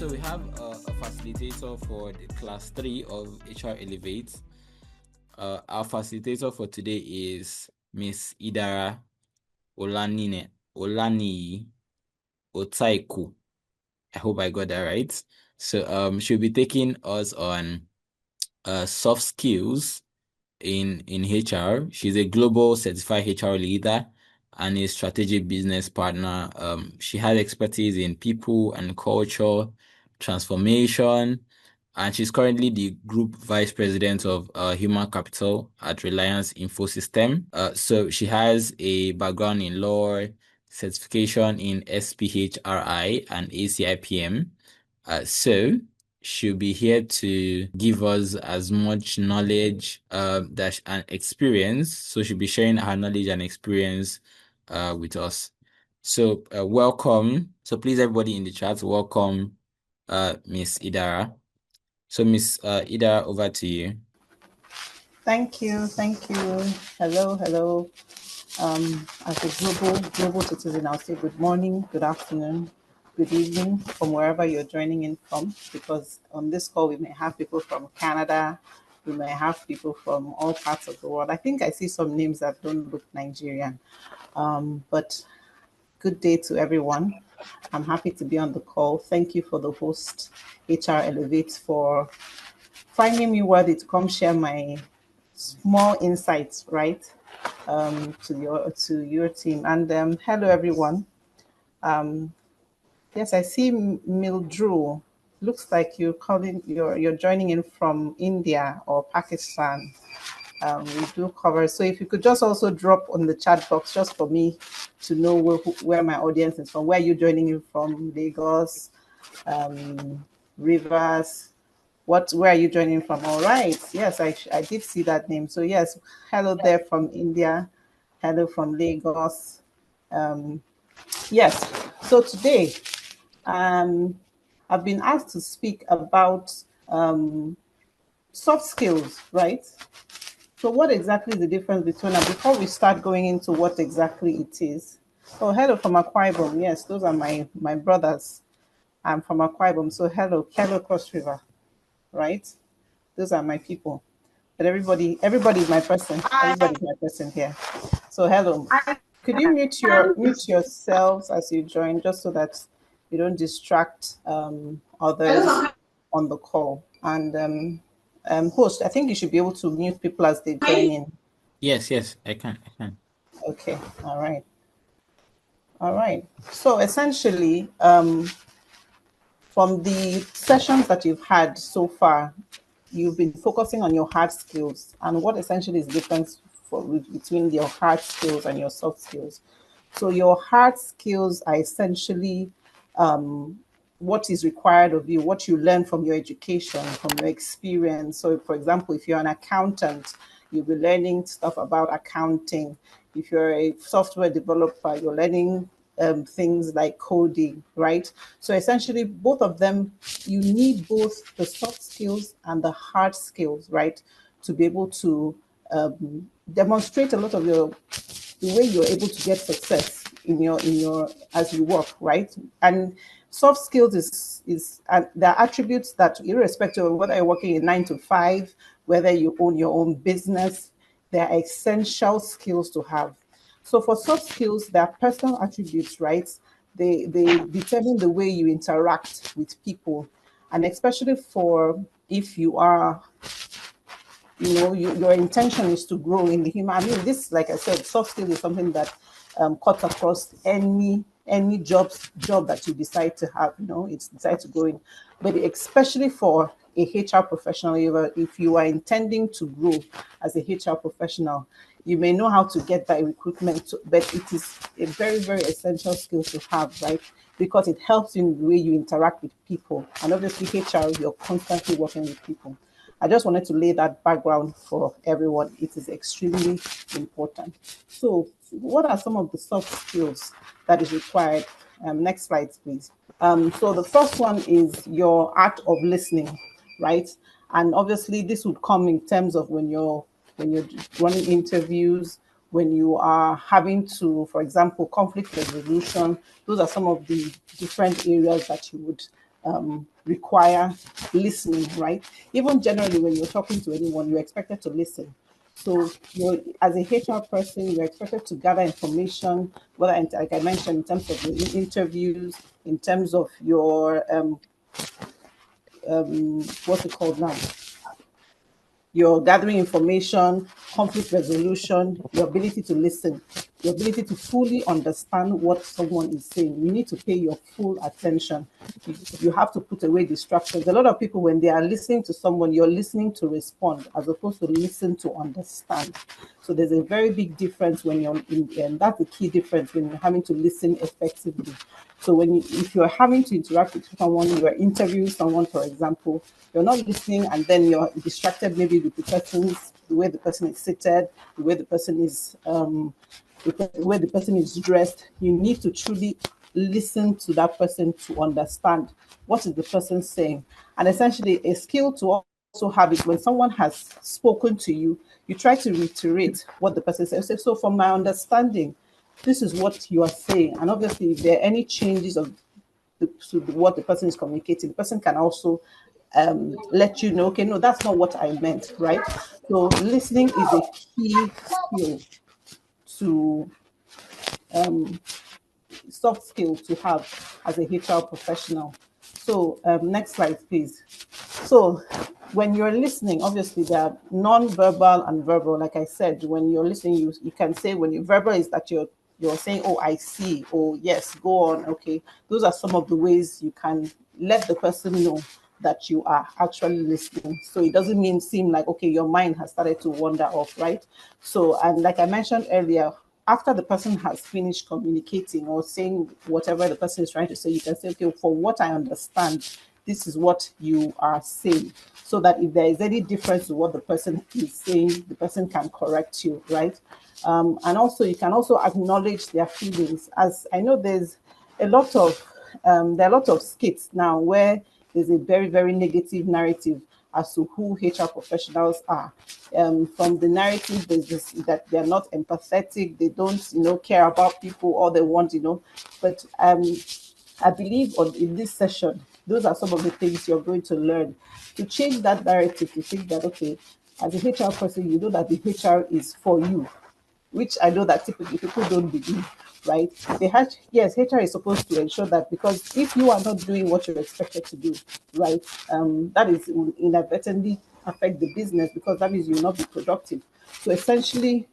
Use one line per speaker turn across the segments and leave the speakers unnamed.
so we have a facilitator for the class 3 of HR Elevate. Our facilitator for today is Miss Idara Olaniyi-Otaiku. I hope I got that right. So she'll be taking us on soft skills in HR. She's a global certified HR leader and a strategic business partner. She has expertise in people and culture transformation, and she's currently the group vice president of human capital at Reliance Infosystem. So she has a background in law, certification in SPHRi and ACIPM. So she'll be here to give us as much knowledge and experience. So she'll be sharing her knowledge and experience with us. So welcome. So please, everybody in the chat, welcome Miss Idara. So Miss Idara, over to you.
Thank you. Hello. As a global citizen, I'll say good morning, good afternoon, good evening from wherever you're joining in from, because on this call we may have people from Canada, we may have people from all parts of the world. I think I see some names that don't look Nigerian, but good day to everyone. I'm happy to be on the call. Thank you for the host, HR Elevate, for finding me worthy to come share my small insights, right, to your team. And hello, everyone. Yes, I see Mildrew. Looks like you're joining in from India or Pakistan. We do cover. So if you could just also drop on the chat box just for me to know where my audience is from. Where are you joining in from? Lagos, Rivers. Where are you joining from? All right. Yes, I did see that name. So yes, hello there from India. Hello from Lagos. Yes. So today, I've been asked to speak about soft skills, right? So what exactly is the difference between them? Before we start going into what exactly it is. Oh, hello from Akwa Ibom. Yes, those are my brothers. I'm from Akwa Ibom. So hello Cross River, right? Those are my people. But everybody is my person. Everybody's my person here. So hello. Could you mute yourselves as you join, just so that you don't distract others on the call? And host, I think you should be able to mute people as they join in.
Yes, I can.
Okay. All right. So essentially, from the sessions that you've had so far, you've been focusing on your hard skills and what essentially is the difference between your hard skills and your soft skills. So your hard skills are essentially what is required of you, what you learn from your education, from your experience. So for example, if you're an accountant, you'll be learning stuff about accounting. If you're a software developer, you're learning things like coding, right? So essentially, both of them, you need both the soft skills and the hard skills, right, to be able to demonstrate a lot of the way you're able to get success in your as you work, right? And soft skills is there are attributes that, irrespective of whether you're working in 9 to 5, whether you own your own business, they're essential skills to have. So for soft skills, there are personal attributes, right? They determine the way you interact with people, and especially for if you are, your intention is to grow in the human. I mean, this, like I said, soft skill is something that cuts across any job that you decide to have. It's decide to go in, but especially for a HR professional, if you are intending to grow as a HR professional, you may know how to get that recruitment, but it is a very, very essential skill to have, right? Because it helps in the way you interact with people. And obviously HR, you're constantly working with people. I just wanted to lay that background for everyone. It is extremely important. So what are some of the soft skills that is required? Next slide, please. So the first one is your art of listening, right? And obviously this would come in terms of when you're running interviews, when you are having to, for example, conflict resolution. Those are some of the different areas that you would require listening, right? Even generally, when you're talking to anyone, you're expected to listen. So you're, as a HR person, you're expected to gather information, whether, like I mentioned, in terms of your interviews, in terms of your what's it called now? Your gathering information, conflict resolution, your ability to listen, your ability to fully understand what someone is saying. You need to pay your full attention. You have to put away distractions. A lot of people, when they are listening to someone, you're listening to respond as opposed to listen to understand. So there's a very big difference when you're in, and that's the key difference when you're having to listen effectively. So when if you're having to interact with someone, you're interviewing someone, for example, you're not listening and then you're distracted maybe with the way the person is seated, the way the person is the way the person is dressed. You need to truly listen to that person to understand what is the person saying. And essentially a skill to also have is when someone has spoken to you, you try to reiterate what the person says. So from my understanding, this is what you are saying. And obviously, if there are any changes of to what the person is communicating, the person can also let you know, okay, no, that's not what I meant, right? So listening is a key skill to soft skill to have as a HR professional. So next slide, please. So when you're listening, obviously there are non-verbal and verbal. Like I said, when you're listening, you can say when you're verbal is that you're saying, oh, I see, oh yes, go on, okay. Those are some of the ways you can let the person know that you are actually listening. So it doesn't seem like, okay, your mind has started to wander off, right? So, and like I mentioned earlier, after the person has finished communicating or saying whatever the person is trying to say, you can say, okay, for what I understand, this is what you are saying. So that if there is any difference to what the person is saying, the person can correct you, right? And also, you can also acknowledge their feelings. As I know, there's a lot of there are a lot of skits now where there's a very, very negative narrative as to who HR professionals are. From the narrative, there's this that they're not empathetic, they don't, care about people, all they want, But I believe in this session, those are some of the things you're going to learn to change that narrative. To think that, okay, as a HR person, you know that the HR is for you, which I know that typically people don't believe, right? Yes, HR is supposed to ensure that, because if you are not doing what you're expected to do, right, that is will inadvertently affect the business, because that means you will not be productive. So essentially,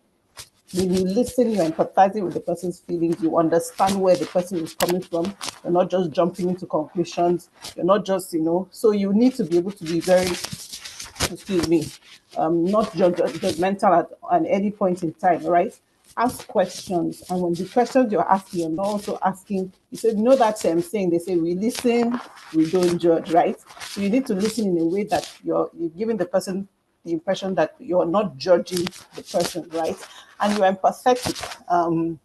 when you listen, you're empathizing with the person's feelings, you understand where the person is coming from. You're not just jumping into conclusions. You're not just, so you need to be able to be very, excuse me, not judgmental at any point in time, right? Ask questions. And when the questions you're asking, you're not also asking, you said, that saying, they say, we listen, we don't judge, right? So you need to listen in a way that you're giving the person the impression that you're not judging the person, right? And you're empathetic.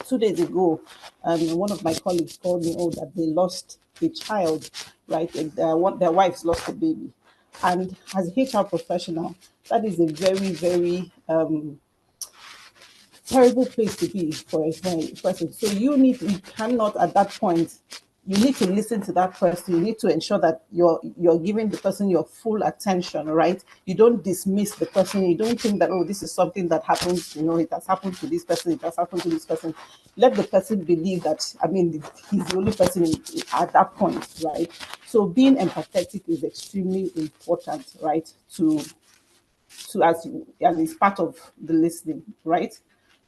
2 days ago, one of my colleagues told me, oh, that they lost a child, right? Their wives lost a baby. And as a HR professional, that is a very, very terrible place to be for a person. So you cannot at that point, you need to listen to that person. You need to ensure that you're giving the person your full attention, right? You don't dismiss the person. You don't think that, oh, this is something that happens, it has happened to this person, it has happened to this person. Let the person believe that, he's the only person at that point, right? So being empathetic is extremely important, right? And it's part of the listening, right?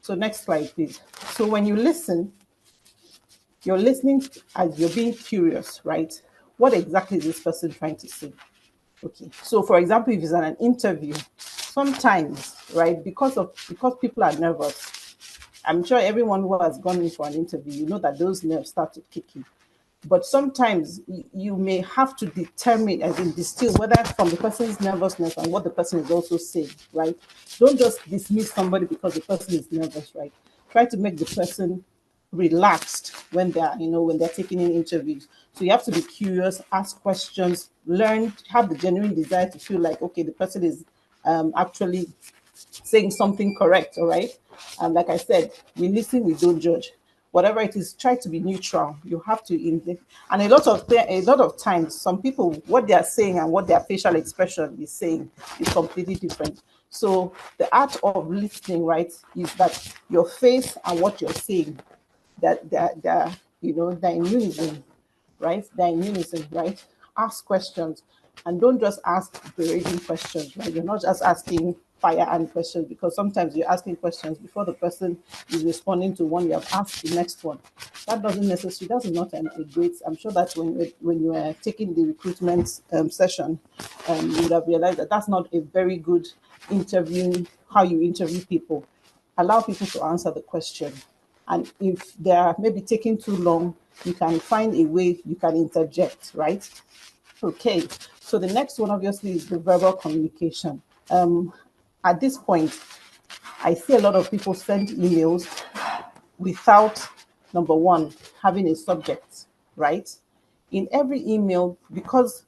So next slide, please. So when you listen, you're listening as you're being curious, right? What exactly is this person trying to say? Okay. So for example, if it's an interview, sometimes, right, because people are nervous, I'm sure everyone who has gone in for an interview, you know that those nerves start to kick in. But sometimes you may have to determine, as in distill, whether from the person's nervousness and what the person is also saying, right? Don't just dismiss somebody because the person is nervous, right? Try to make the person relaxed when they're taking in interviews. So you have to be curious, ask questions, learn, have the genuine desire to feel like, okay, the person is actually saying something correct, all right? And like I said, we listen, we don't judge. whatever it is, try to be neutral. You have to, and a lot of times, some people, what they are saying and what their facial expression is saying is completely different. So the art of listening, right, is that your face and what you're saying, they're in unison, right? They're in unison, right? Ask questions, and don't just ask berating questions, right? You're not just asking fire and questions, because sometimes you're asking questions before the person is responding to one you have asked the next one. That doesn't necessarily, that's not a great, I'm sure that when you are taking the recruitment session, you would have realized that that's not a very good interviewing, how you interview people. Allow people to answer the question. And if they are maybe taking too long, you can find a way you can interject, right? Okay, so the next one obviously is the verbal communication. At this point, I see a lot of people send emails without, number one, having a subject, right? In every email, because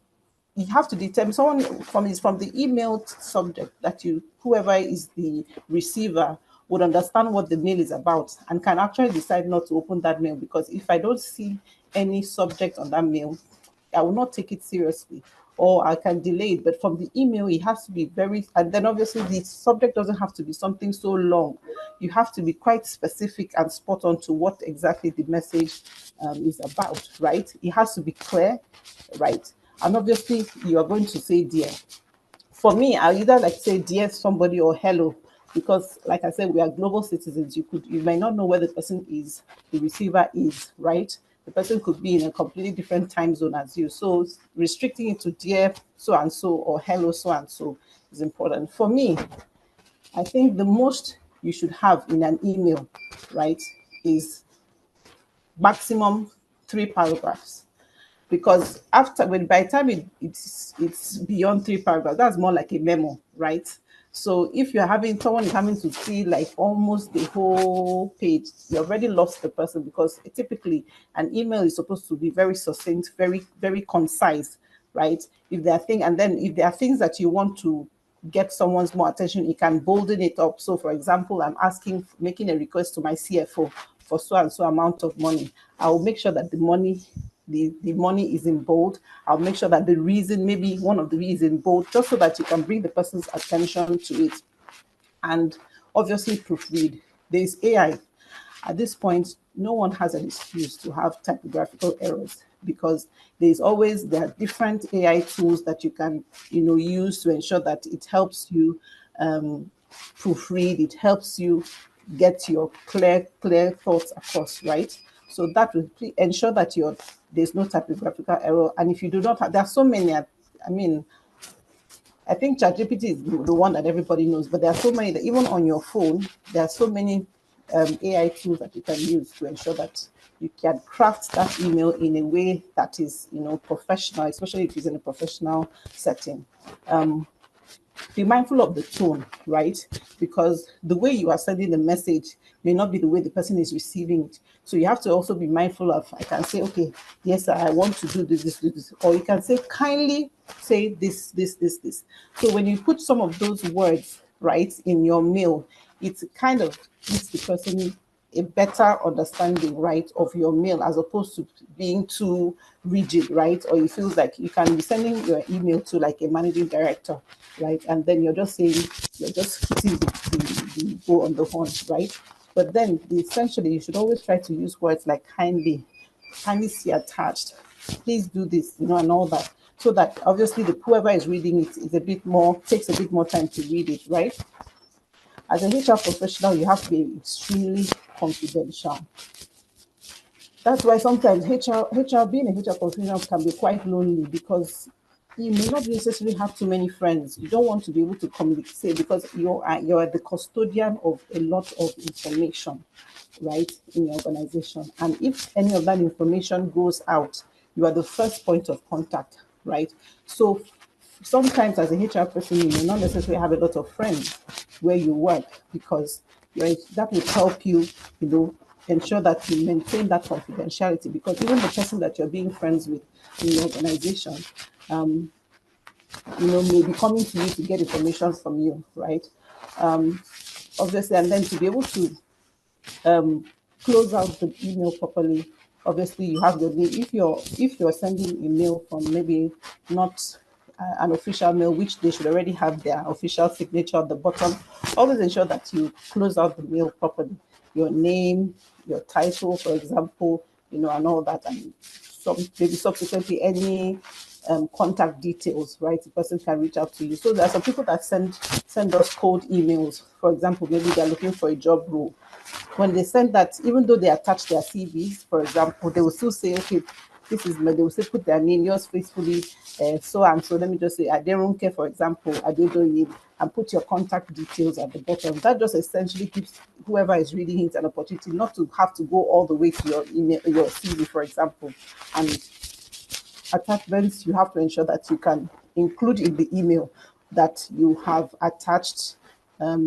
you have to determine someone from the email subject that whoever is the receiver would understand what the mail is about and can actually decide not to open that mail, because if I don't see any subject on that mail, I will not take it seriously, or I can delay it. But from the email, it has to be very, and then obviously the subject doesn't have to be something so long. You have to be quite specific and spot on to what exactly the message is about, right? It has to be clear, right? And obviously, you are going to say dear. For me, I either like say dear somebody or hello, because like I said, we are global citizens. You may not know where the person is, the receiver is, right? The person could be in a completely different time zone as you. So restricting it to dear so and so or hello so and so is important. For me, I think the most you should have in an email, right, is maximum 3 paragraphs, because by the time it's beyond 3 paragraphs, that's more like a memo, right? So if someone is having to see like almost the whole page, you already lost the person, because typically an email is supposed to be very succinct, very very concise, right? If there are things that you want to get someone's more attention, you can bolden it up. So for example, making a request to my CFO for so and so amount of money. I will make sure that the money is in bold. I'll make sure that the reason, maybe one of the reasons, in bold, just so that you can bring the person's attention to it. And obviously proofread. There's AI. At this point, no one has an excuse to have typographical errors, because there are different AI tools that you can use to ensure that it helps you proofread, it helps you get your clear thoughts across, right? So that will ensure that there's no typographical error. And if you do not have, there are so many. I mean, I think ChatGPT is the one that everybody knows, but there are so many that even on your phone, there are so many AI tools that you can use to ensure that you can craft that email in a way that is, professional, especially if it's in a professional setting. Be mindful of the tone, right? Because the way you are sending the message may not be the way the person is receiving it. So you have to also be mindful of, I can say, okay, yes, sir, I want to do this. Or you can say, kindly say this. So when you put some of those words, right, in your mail, it kind of gives the person a better understanding, right, of your mail, as opposed to being too rigid, right? Or it feels like you can be sending your email to like a managing director, right? And then you're just hitting the go on the horn, right? But then essentially you should always try to use words like kindly see attached, please do this, and all that. So that obviously whoever is reading it takes a bit more time to read it, right? As an HR professional, you have to be extremely confidential. That's why sometimes being a HR professional can be quite lonely, because you may not necessarily have too many friends. You don't want to be able to communicate, because you're the custodian of a lot of information, right, in your organization. And if any of that information goes out, you are the first point of contact, right? So sometimes as a HR person, you may not necessarily have a lot of friends where you work, because that will help you, ensure that you maintain that confidentiality, because even the person that you're being friends with in your organization, may be coming to you to get information from you, right? Obviously, and then to be able to close out the email properly. Obviously, you have your name. If you're sending a mail from maybe not an official mail, which they should already have their official signature at the bottom, always ensure that you close out the mail properly. Your name, your title, for example, and all that, and maybe subsequently any contact details, right? The person can reach out to you. So there are some people that send us cold emails. For example, maybe they're looking for a job role. When they send that, even though they attach their CVs, for example, they will still say, okay, this is my, they will still put their name, yours faithfully, so and so. Let me just say, Aderonke, for example, Adedoyin, and put your contact details at the bottom. That just essentially gives whoever is reading it an opportunity not to have to go all the way to your email, your CV, for example. And attachments, you have to ensure that you can include in the email that you have attached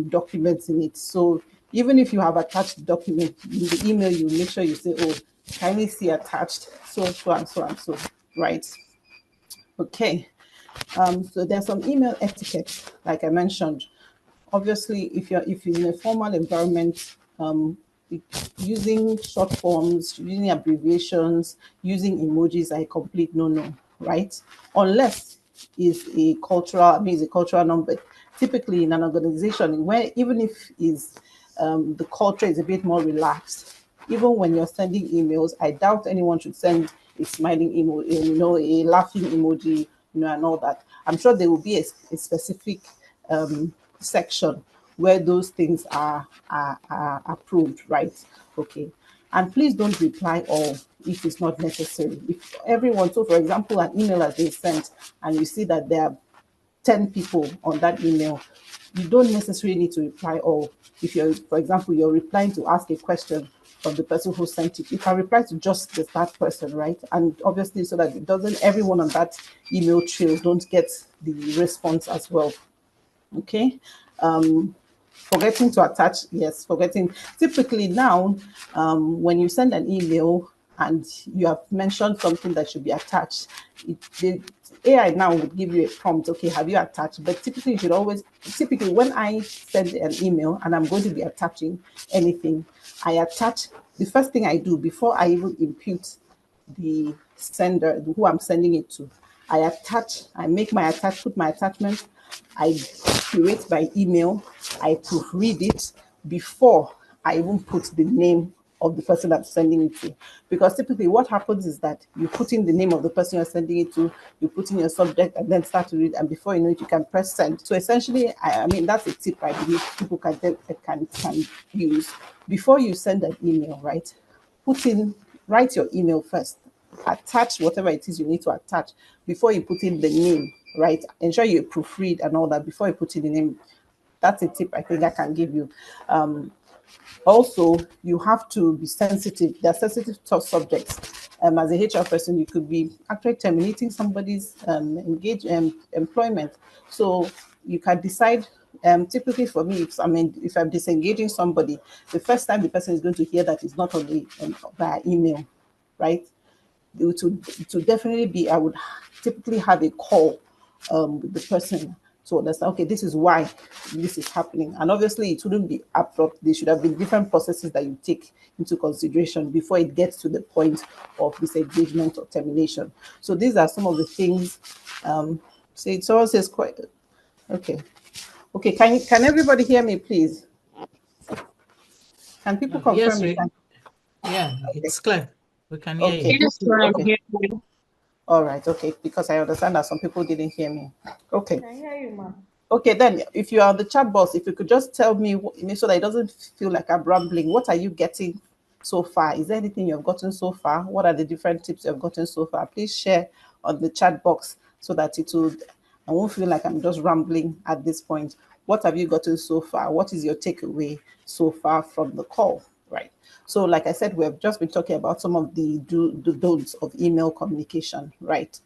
documents in it. So even if you have attached the document in the email, you make sure you say, oh, kindly see attached, so and so and so, right? Okay. So there's some email etiquette, like I mentioned. Obviously, if you're in a formal environment, using short forms, using abbreviations, using emojis are a complete no-no, right? Unless it's a cultural number. Typically, in an organization where even if the culture is a bit more relaxed, even when you're sending emails, I doubt anyone should send a smiling emoji, a laughing emoji, and all that. I'm sure there will be a specific section where those things are approved, right? Okay. And please don't reply all if it's not necessary. If everyone, so for example, an email that they sent and you see that there are 10 people on that email, you don't necessarily need to reply all. If you're, for example, you're replying to ask a question from the person who sent it, you can reply to just that person, right? And obviously, so that it doesn't, everyone on that email trail don't get the response as well. Okay. Forgetting to attach, yes, forgetting. Typically now, when you send an email and you have mentioned something that should be attached, the AI now would give you a prompt, okay, have you attached? But typically you should always, typically when I send an email and I'm going to be attaching anything, I attach, the first thing I do before I even impute the sender, who I'm sending it to, I make my put my attachment, I curate my email, I proofread it before I even put the name of the person I'm sending it to. Because typically what happens is that you put in the name of the person you're sending it to, you put in your subject and then start to read, and before you know it, you can press send. So essentially, I mean, that's a tip I believe people can use. Before you send an email, right? Write your email first, attach whatever it is you need to attach before you put in the name, right? Ensure you proofread and all that before you put in the name. That's a tip I think I can give you. Also, you have to be sensitive. There are sensitive subjects. As a HR person, you could be actually terminating somebody's employment. So you can decide. Typically, for me, if I'm disengaging somebody, the first time the person is going to hear that is not on the via email, right? It would definitely be, I would typically have a call with the person to understand, okay, this is why this is happening. And obviously, it wouldn't be abrupt. There should have been different processes that you take into consideration before it gets to the point of disengagement or termination. So these are some of the things. Say someone says quite okay. Okay, can everybody hear me, please? Can people confirm
Yes,
me?
yeah,
Okay.
it's clear. We can hear
Okay.
you.
Yes, ma'am.
Okay.
Hear you.
All right. Okay. Because I understand that some people didn't hear me. Okay.
I hear you, ma'am.
Okay, then if you are the chat box, if you could just tell me so that it doesn't feel like I'm rambling, what are you getting so far? Is there anything you've gotten so far? What are the different tips you've gotten so far? Please share on the chat box so that I won't feel like I'm just rambling at this point. What have you gotten so far? What is your takeaway so far from the call? Right. So, like I said, we have just been talking about some of the don'ts of email communication, right?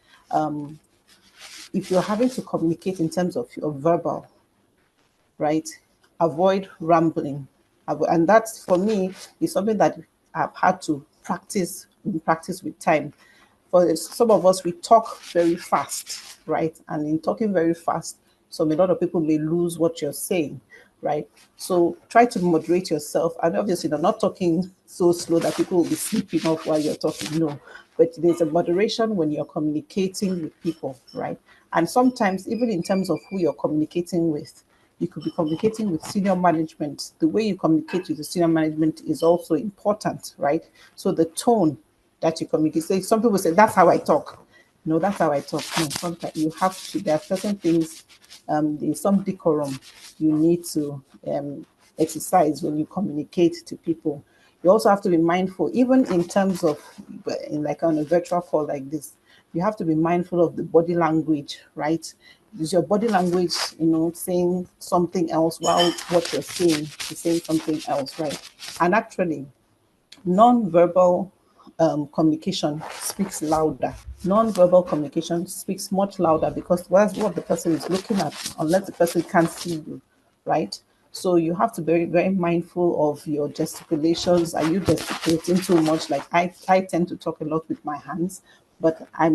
If you're having to communicate in terms of your verbal, right? Avoid rambling. And that's, for me, is something that I've had to practice with time. For some of us, we talk very fast, right? And in talking very fast, a lot of people may lose what you're saying, right? So try to moderate yourself, and obviously you're not talking so slow that people will be sleeping off while you're talking. No, but there's a moderation when you're communicating with people, right? And sometimes even in terms of who you're communicating with, you could be communicating with senior management. The way you communicate with the senior management is also important, right? So the tone that you communicate. So some people say, that's how I talk. No, that's how I talk. No, sometimes you have to, there are certain things, there's some decorum you need to exercise when you communicate to people. You also have to be mindful, even in terms of, in like on a virtual call like this, you have to be mindful of the body language, right? Is your body language, saying something else while what you're saying is saying something else, right? And actually, non-verbal communication speaks louder. Non-verbal communication speaks much louder because that's what the person is looking at, unless the person can't see you, right? So you have to be very, very mindful of your gesticulations. Are you gesticulating too much? Like I tend to talk a lot with my hands, but I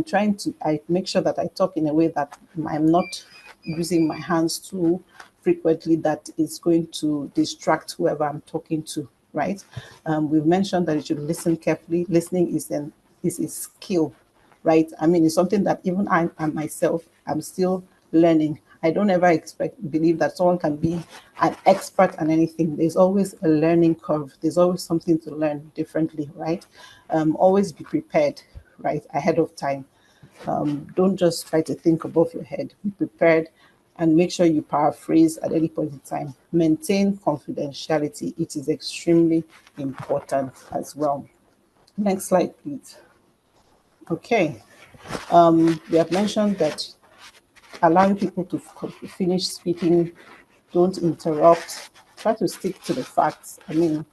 make sure that I talk in a way that I'm not using my hands too frequently, that is going to distract whoever I'm talking to, right? We've mentioned that you should listen carefully. Listening is a skill, right? I mean, it's something that even I myself, I'm still learning. I don't ever believe that someone can be an expert on anything. There's always a learning curve. There's always something to learn differently, right? Always be prepared, right, ahead of time. Don't just try to think above your head. Be prepared and make sure you paraphrase at any point in time. Maintain confidentiality. It is extremely important as well. Next slide, please. Okay. We have mentioned that allowing people to finish speaking, don't interrupt, try to stick to the facts. I mean,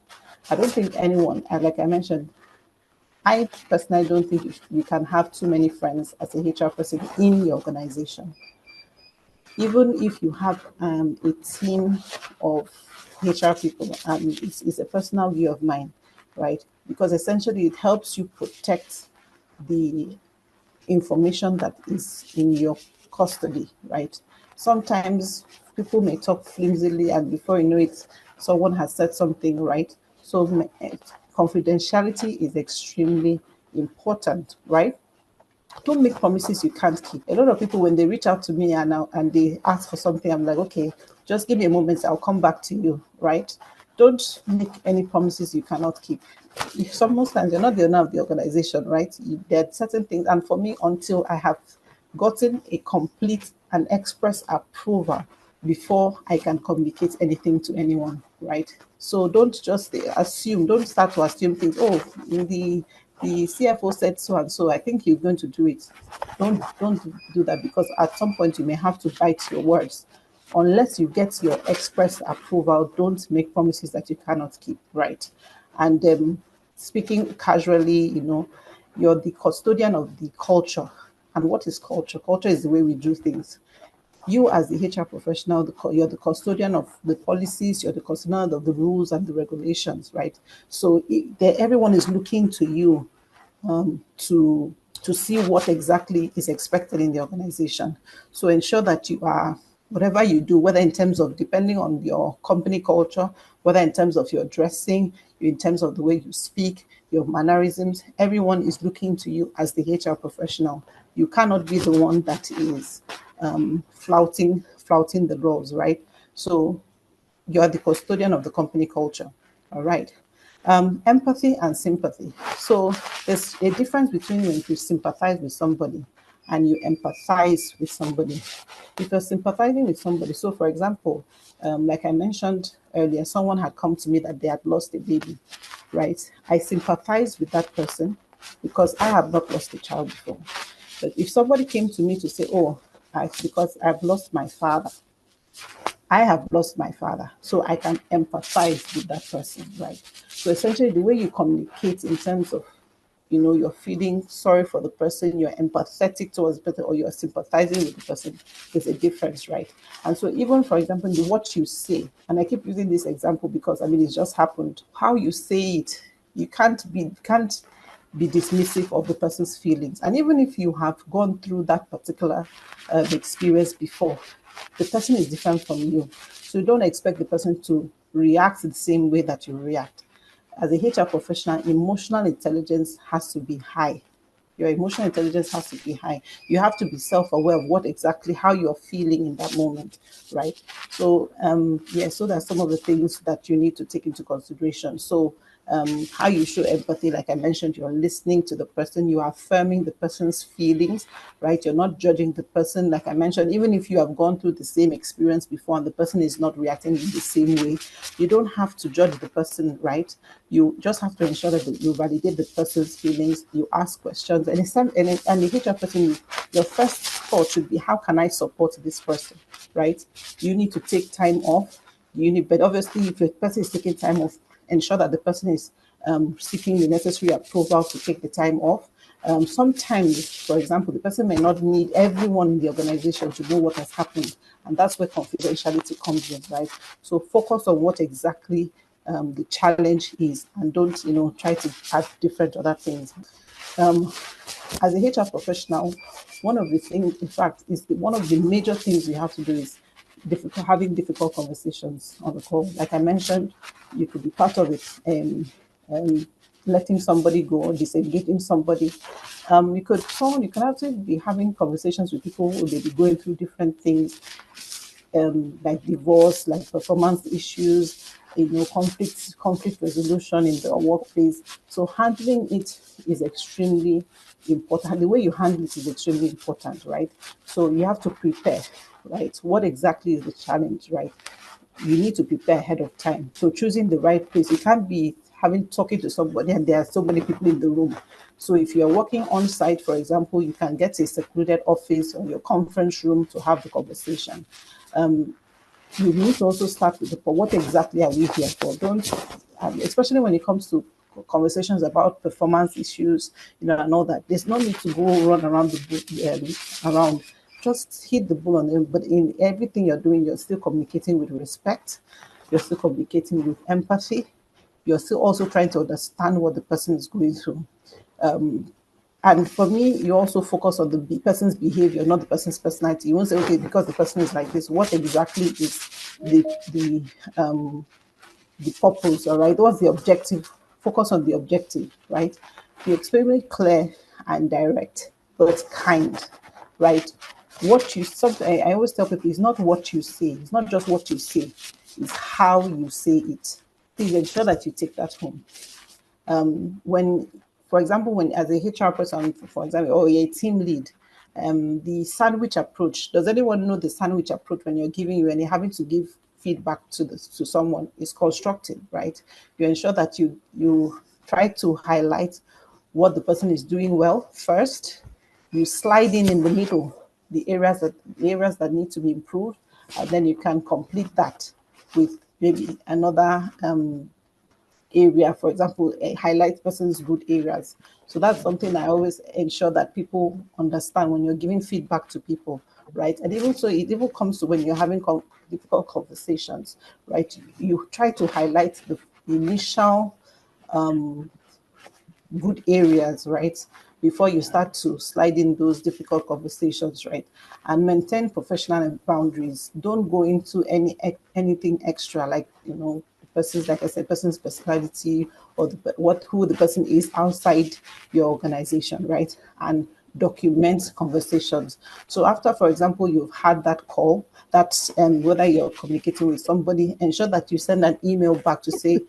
I don't think anyone, like I mentioned, I personally don't think you can have too many friends as a HR person in your organization. Even if you have a team of HR people, it's a personal view of mine, right? Because essentially it helps you protect the information that is in your custody, right? Sometimes people may talk flimsily, and before you know it, someone has said something, right? So confidentiality is extremely important, right? Don't make promises you can't keep. A lot of people, when they reach out to me and they ask for something, I'm like, okay, just give me a moment, I'll come back to you, right? Don't make any promises you cannot keep. Most times you're not the owner of the organization, right? There are certain things, and for me, until I have gotten a complete and express approval before I can communicate anything to anyone, right? So don't just assume, don't start to assume things. Oh, the CFO said so and so, I think you're going to do it. Don't do that, because at some point you may have to bite your words. Unless you get your express approval, don't make promises that you cannot keep, right? And speaking casually, you're the custodian of the culture. And what is culture? Culture is the way we do things. You, as the HR professional, you're the custodian of the policies, you're the custodian of the rules and the regulations, right? So everyone is looking to you to see what exactly is expected in the organization. So ensure that you are, whatever you do, whether in terms of, depending on your company culture, whether in terms of your dressing, in terms of the way you speak, your mannerisms, everyone is looking to you as the HR professional. You cannot be the one that is flouting the laws, right? So you are the custodian of the company culture. All right. Empathy and sympathy. So there's a difference between when you sympathize with somebody and you empathize with somebody. If you're sympathizing with somebody, so for example, like I mentioned earlier, someone had come to me that they had lost a baby, right? I sympathize with that person because I have not lost a child before. But if somebody came to me to say, oh, because I've lost my father, I have lost my father, so I can empathize with that person, right? So essentially, the way you communicate in terms of, you're feeling sorry for the person, you're empathetic towards the person, or you're sympathizing with the person, there's a difference, right? And so, even for example, what you say, and I keep using this example because it's just happened. How you say it, you can't be dismissive of the person's feelings. And even if you have gone through that particular experience before, the person is different from you. So you don't expect the person to react the same way that you react. As a HR professional, emotional intelligence has to be high. Your emotional intelligence has to be high. You have to be self-aware of what exactly how you're feeling in that moment, right? So yeah, so that's some of the things that you need to take into consideration. So how you show empathy, like I mentioned, you're listening to the person, you are affirming the person's feelings, right? You're not judging the person, like I mentioned, even if you have gone through the same experience before and the person is not reacting in the same way, you don't have to judge the person, right? You just have to ensure that you validate the person's feelings, you ask questions, and and the HR person, your first thought should be, how can I support this person, right? You need to take time off. But obviously, if the person is taking time off, ensure that the person is seeking the necessary approval to take the time off. Sometimes, for example, the person may not need everyone in the organization to know what has happened, and that's where confidentiality comes in, right? So focus on what exactly the challenge is, and don't try to add different other things. As a HR professional, one of the things, in fact, one of the major things we have to do is having difficult conversations on the call. Like I mentioned, you could be part of it, letting somebody go, or disengaging somebody. You can actually be having conversations with people who may be going through different things, like divorce, like performance issues, conflict resolution in the workplace. So handling it is extremely important. The way you handle it is extremely important, right? So you have to prepare, right? What exactly is the challenge, right? You need to prepare ahead of time. So choosing the right place, you can't be talking to somebody and there are so many people in the room. So if you're working on site, for example, you can get a secluded office or your conference room to have the conversation. You need to also start with what exactly are we here for? Don't, especially when it comes to conversations about performance issues, and all that. There's no need to go run around around. Just hit the bull on them. But in everything you're doing, you're still communicating with respect. You're still communicating with empathy. You're still also trying to understand what the person is going through. And for me, you also focus on the person's behavior, not the person's personality. You won't say, okay, because the person is like this, what exactly is the the the purpose, all right? What's the objective? Focus on the objective, right? Be extremely clear and direct, but kind, right? I always tell people, it's not what you say, it's not just what you say, it's how you say it. Please ensure that you take that home. When, for example, when as a HR person, for example, or a team lead, the sandwich approach. Does anyone know the sandwich approach when when you're having to give feedback to someone is constructive, right? You ensure that you try to highlight what the person is doing well first. You slide in the middle the areas that need to be improved, and then you can complete that with maybe another area, for example, highlight person's good areas. So that's something I always ensure that people understand when you're giving feedback to people, right? And even so, it even comes to when you're having difficult conversations, right? You try to highlight the initial good areas, right? Before you start to slide in those difficult conversations, right? And maintain professional boundaries. Don't go into anything extra, like the person's, like I said, person's personality or who the person is outside your organization, right? And document conversations. So after, for example, you've had that call, that's whether you're communicating with somebody, ensure that you send an email back to say,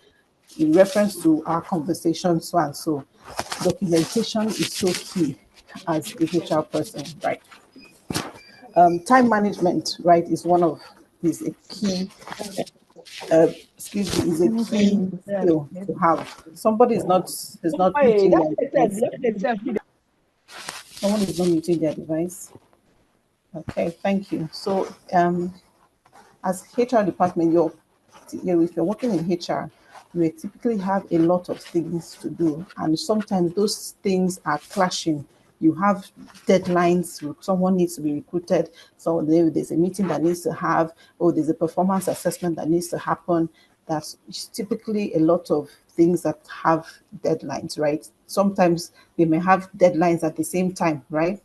in reference to our conversation, so and so. Documentation is so key as a HR person, right? Time management, right, is a key. Excuse me, is a key skill to have. Somebody is not
Hey,
muting
that
their
itself,
device.
that itself,
Someone is not muting their device. Okay, thank you. So, as HR department, if you're working in HR, you typically have a lot of things to do, and sometimes those things are clashing. You have deadlines. Someone needs to be recruited. So there's a meeting that needs to have, or there's a performance assessment that needs to happen. That's typically a lot of things that have deadlines, right? Sometimes they may have deadlines at the same time, right?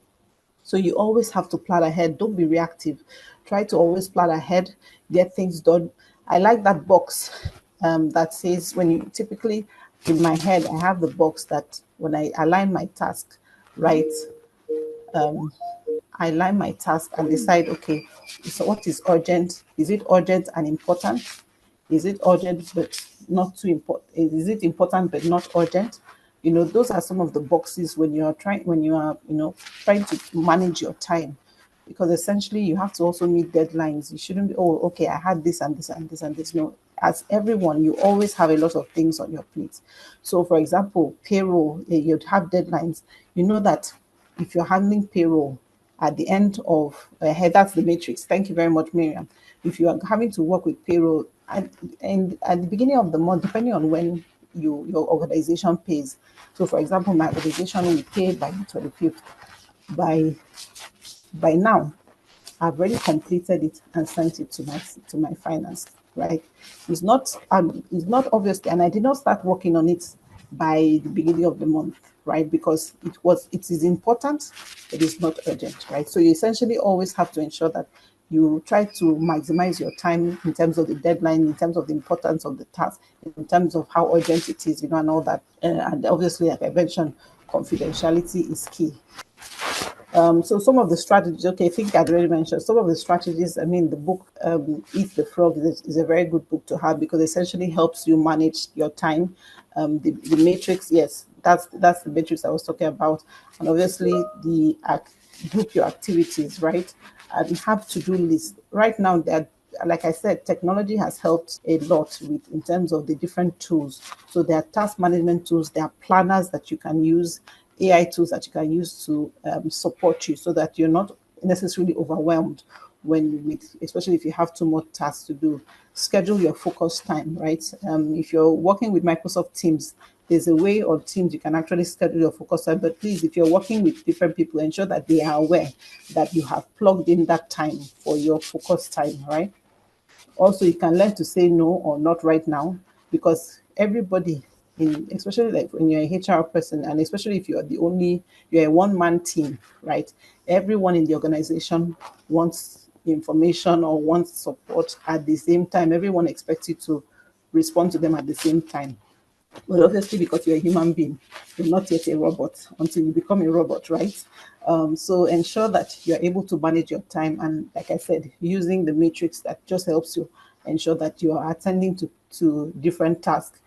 So you always have to plan ahead. Don't be reactive. Try to always plan ahead, get things done. I like that box that says when you typically in my head, I have the box that when I align my task, right? I align my task and decide, okay, so what is urgent? Is it urgent and important? Is it urgent but not too important? Is it important but not urgent? You know, those are some of the boxes when you are trying to manage your time, because essentially you have to also meet deadlines. You shouldn't be, oh, okay, I had this and this and this and this. No, as everyone, you always have a lot of things on your plate. So, for example, payroll, you'd have deadlines. You know that if you're handling payroll at the end of that's the matrix. Thank you very much, Miriam. If you are having to work with payroll and at the beginning of the month, depending on when your organization pays. So, for example, my organization will pay by the 25th. By now, I've already completed it and sent it to my finance. Right? It's not obviously, and I did not start working on it by the beginning of the month, right? Because it is important, it is not urgent, right? So you essentially always have to ensure that you try to maximize your time in terms of the deadline, in terms of the importance of the task, in terms of how urgent it is, and all that. And obviously, like I mentioned, confidentiality is key. So some of the strategies, okay, I think I'd already mentioned some of the strategies. I mean, the book Eat the Frog is a very good book to have because it essentially helps you manage your time. The matrix, yes, that's the matrix I was talking about. And obviously group your activities, right? And have to-do list. Right now, that, like I said, technology has helped a lot with in terms of the different tools. So there are task management tools, there are planners that you can use, AI tools that you can use to support you so that you're not necessarily overwhelmed especially if you have too much tasks to do. Schedule your focus time, right? If you're working with Microsoft Teams, there's a way on Teams you can actually schedule your focus time. But please, if you're working with different people, ensure that they are aware that you have plugged in that time for your focus time, right? Also, you can learn to say no or not right now, because everybody especially like when you're a HR person, and especially if you're a one-man team, right? Everyone in the organization wants information or wants support at the same time. Everyone expects you to respond to them at the same time. Well, obviously, because you're a human being, you're not yet a robot until you become a robot, right? So ensure that you're able to manage your time. And like I said, using the matrix that just helps you ensure that you are attending to different tasks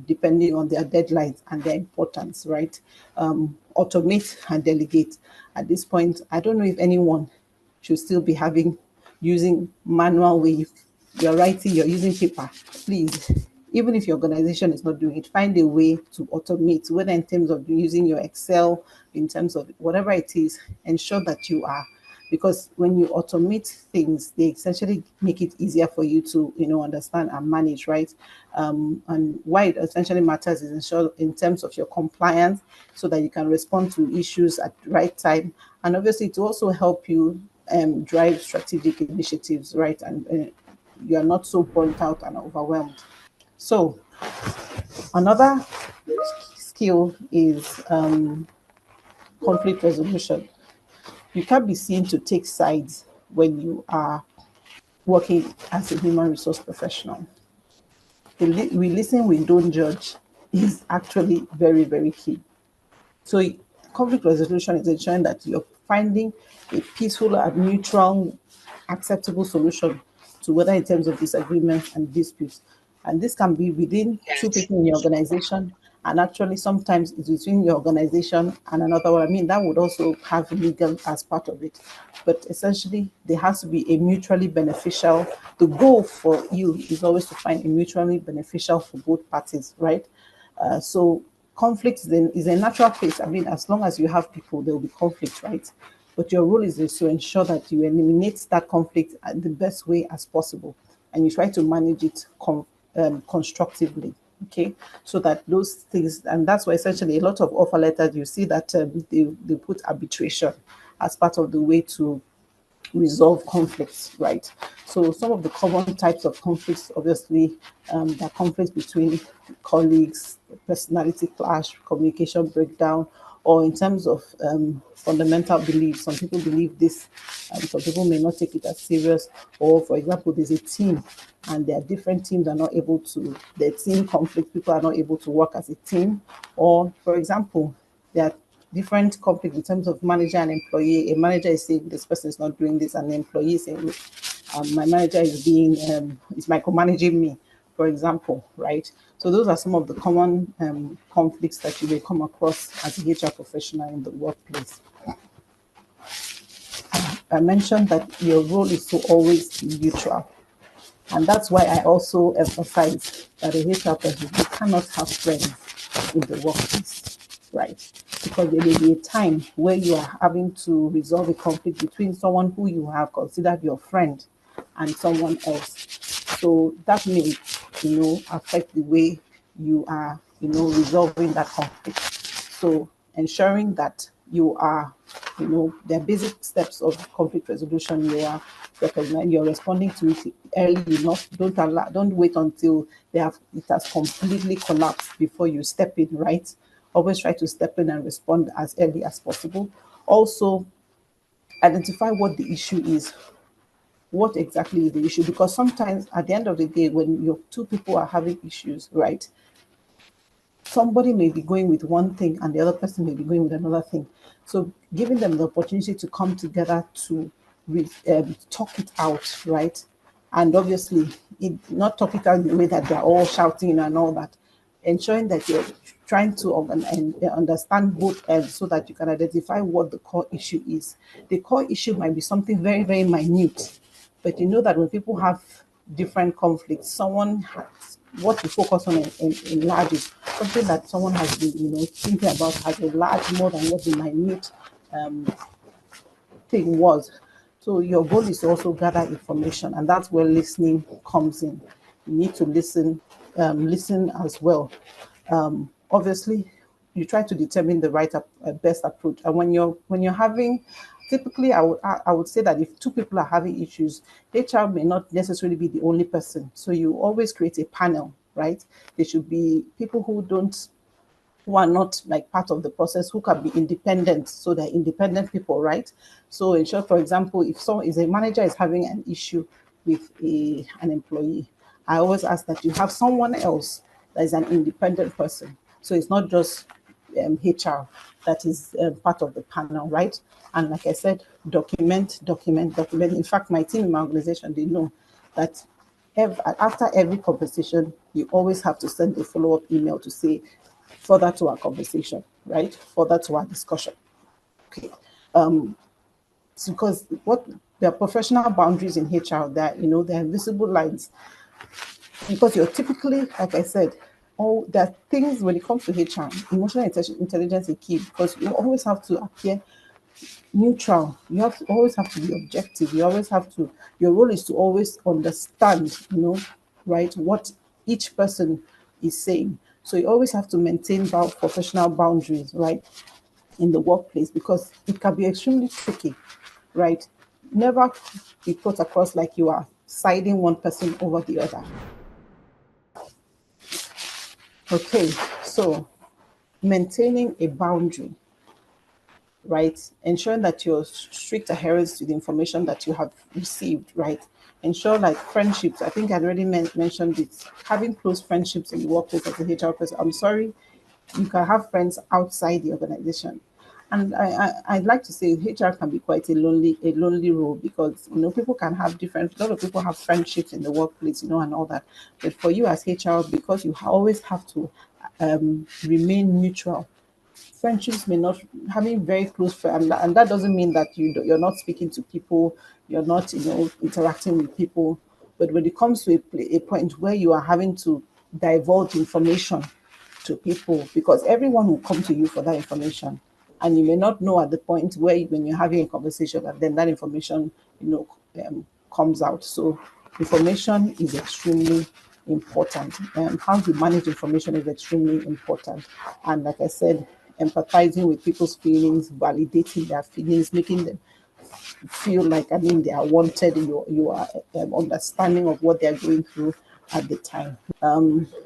depending on their deadlines and their importance, right? Automate and delegate. At this point, I don't know if anyone should still be using manual way. You're writing, you're using paper. Please, even if your organization is not doing it, find a way to automate, whether in terms of using your Excel, in terms of whatever it is, ensure that you are, because when you automate things, they essentially make it easier for you to understand and manage, right? And why it essentially matters is ensure in terms of your compliance, so that you can respond to issues at the right time, and obviously to also help you drive strategic initiatives, right? And you are not so burnt out and overwhelmed. So another skill is conflict resolution. You can't be seen to take sides when you are working as a human resource professional. We listen, we don't judge is actually very, very key. So conflict resolution is ensuring that you're finding a peaceful and neutral, acceptable solution to whether in terms of disagreements and disputes. And this can be within two people in your organization, and actually sometimes it's between your organization and another one. I mean, that would also have legal as part of it. But essentially, there has to be a mutually beneficial. The goal for you is always to find a mutually beneficial for both parties, right? So conflict is a natural place. I mean, as long as you have people, there will be conflict, right? But your role is to ensure that you eliminate that conflict the best way as possible, and you try to manage it constructively. Okay, so that those things, and that's why essentially a lot of offer letters you see that they put arbitration as part of the way to resolve conflicts, right? So some of the common types of conflicts, obviously, there are conflicts between colleagues, personality clash, communication breakdown, or in terms of fundamental beliefs. Some people believe this, some people may not take it as serious. Or, for example, there's a team and there are different teams are not able to, the team conflict, people are not able to work as a team. Or, for example, there are different conflict in terms of manager and employee. A manager is saying this person is not doing this, and the employee is saying, look, my manager is being is micromanaging me, for example, right? So those are some of the common conflicts that you may come across as a HR professional in the workplace. I mentioned that your role is to always be neutral. And that's why I also emphasize that a HR person, you cannot have friends in the workplace, right? Because there may be a time where you are having to resolve a conflict between someone who you have considered your friend and someone else. So that may, affect the way you are, resolving that conflict. So ensuring that you are, the basic steps of conflict resolution, you are recognizing, you're responding to it early enough. Don't wait until it has completely collapsed before you step in, right? Always try to step in and respond as early as possible. Also, identify what the issue is. What exactly is the issue? Because sometimes at the end of the day, when your two people are having issues, right, somebody may be going with one thing and the other person may be going with another thing. So giving them the opportunity to come together to talk it out, right? And obviously, not talk it out in the way that they're all shouting and all that. Ensuring that you're trying to understand both ends so that you can identify what the core issue is. The core issue might be something very, very minute, but you know that when people have different conflicts, someone has what to focus on in large is something that someone has been, thinking about as a large more than what the minute thing was. So your goal is to also gather information, and that's where listening comes in. You need to listen as well. Obviously, you try to determine the right best approach. And when you're having, typically, I would say that if two people are having issues, HR may not necessarily be the only person. So you always create a panel, right? There should be people who are not like part of the process, who can be independent. So they're independent people, right? So in short, for example, if a manager is having an issue with an employee, I always ask that you have someone else that is an independent person. So it's not just HR that is part of the panel, right? And like I said, document. In fact, my team in my organization, they know that after every conversation, you always have to send a follow-up email to say, further to our conversation, right? Further to our discussion. Okay. It's because what there are professional boundaries in HR that, there are visible lines. Because you're typically, like I said, there are things when it comes to HR, emotional intelligence is key because you always have to appear neutral. Always have to be objective. Your role is to always understand, right, what each person is saying. So you always have to maintain professional boundaries, right, in the workplace because it can be extremely tricky, right? Never be put across like you are siding one person over the other. Okay, so maintaining a boundary, right? Ensuring that you're strict adherence to the information that you have received, right? Ensure like friendships. I think I already mentioned it. Having close friendships in the workplace as a HR person. I'm sorry, you can have friends outside the organization. And I'd like to say HR can be quite a lonely role because people can have a lot of people have friendships in the workplace, and all that. But for you as HR, because you always have to remain neutral, friendships may not having very close friends, and that doesn't mean that you're not speaking to people, you're not interacting with people. But when it comes to a point where you are having to divulge information to people, because everyone will come to you for that information, and you may not know at the point where when you're having a conversation, and then that information comes out. So information is extremely important. How you manage information is extremely important. And like I said, empathizing with people's feelings, validating their feelings, making them feel like they are wanted. You are understanding of what they are going through. at the time.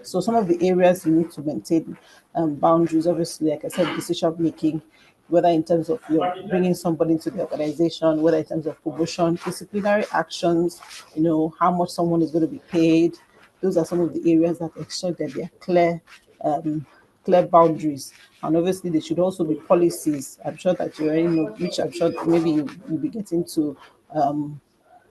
So some of the areas you need to maintain boundaries, obviously, like I said, decision making, whether in terms of your bringing somebody into the organization, whether in terms of promotion, disciplinary actions, how much someone is going to be paid. Those are some of the areas that ensure that they are clear boundaries. And obviously, there should also be policies. I'm sure that you already know, which I'm sure maybe you'll be getting to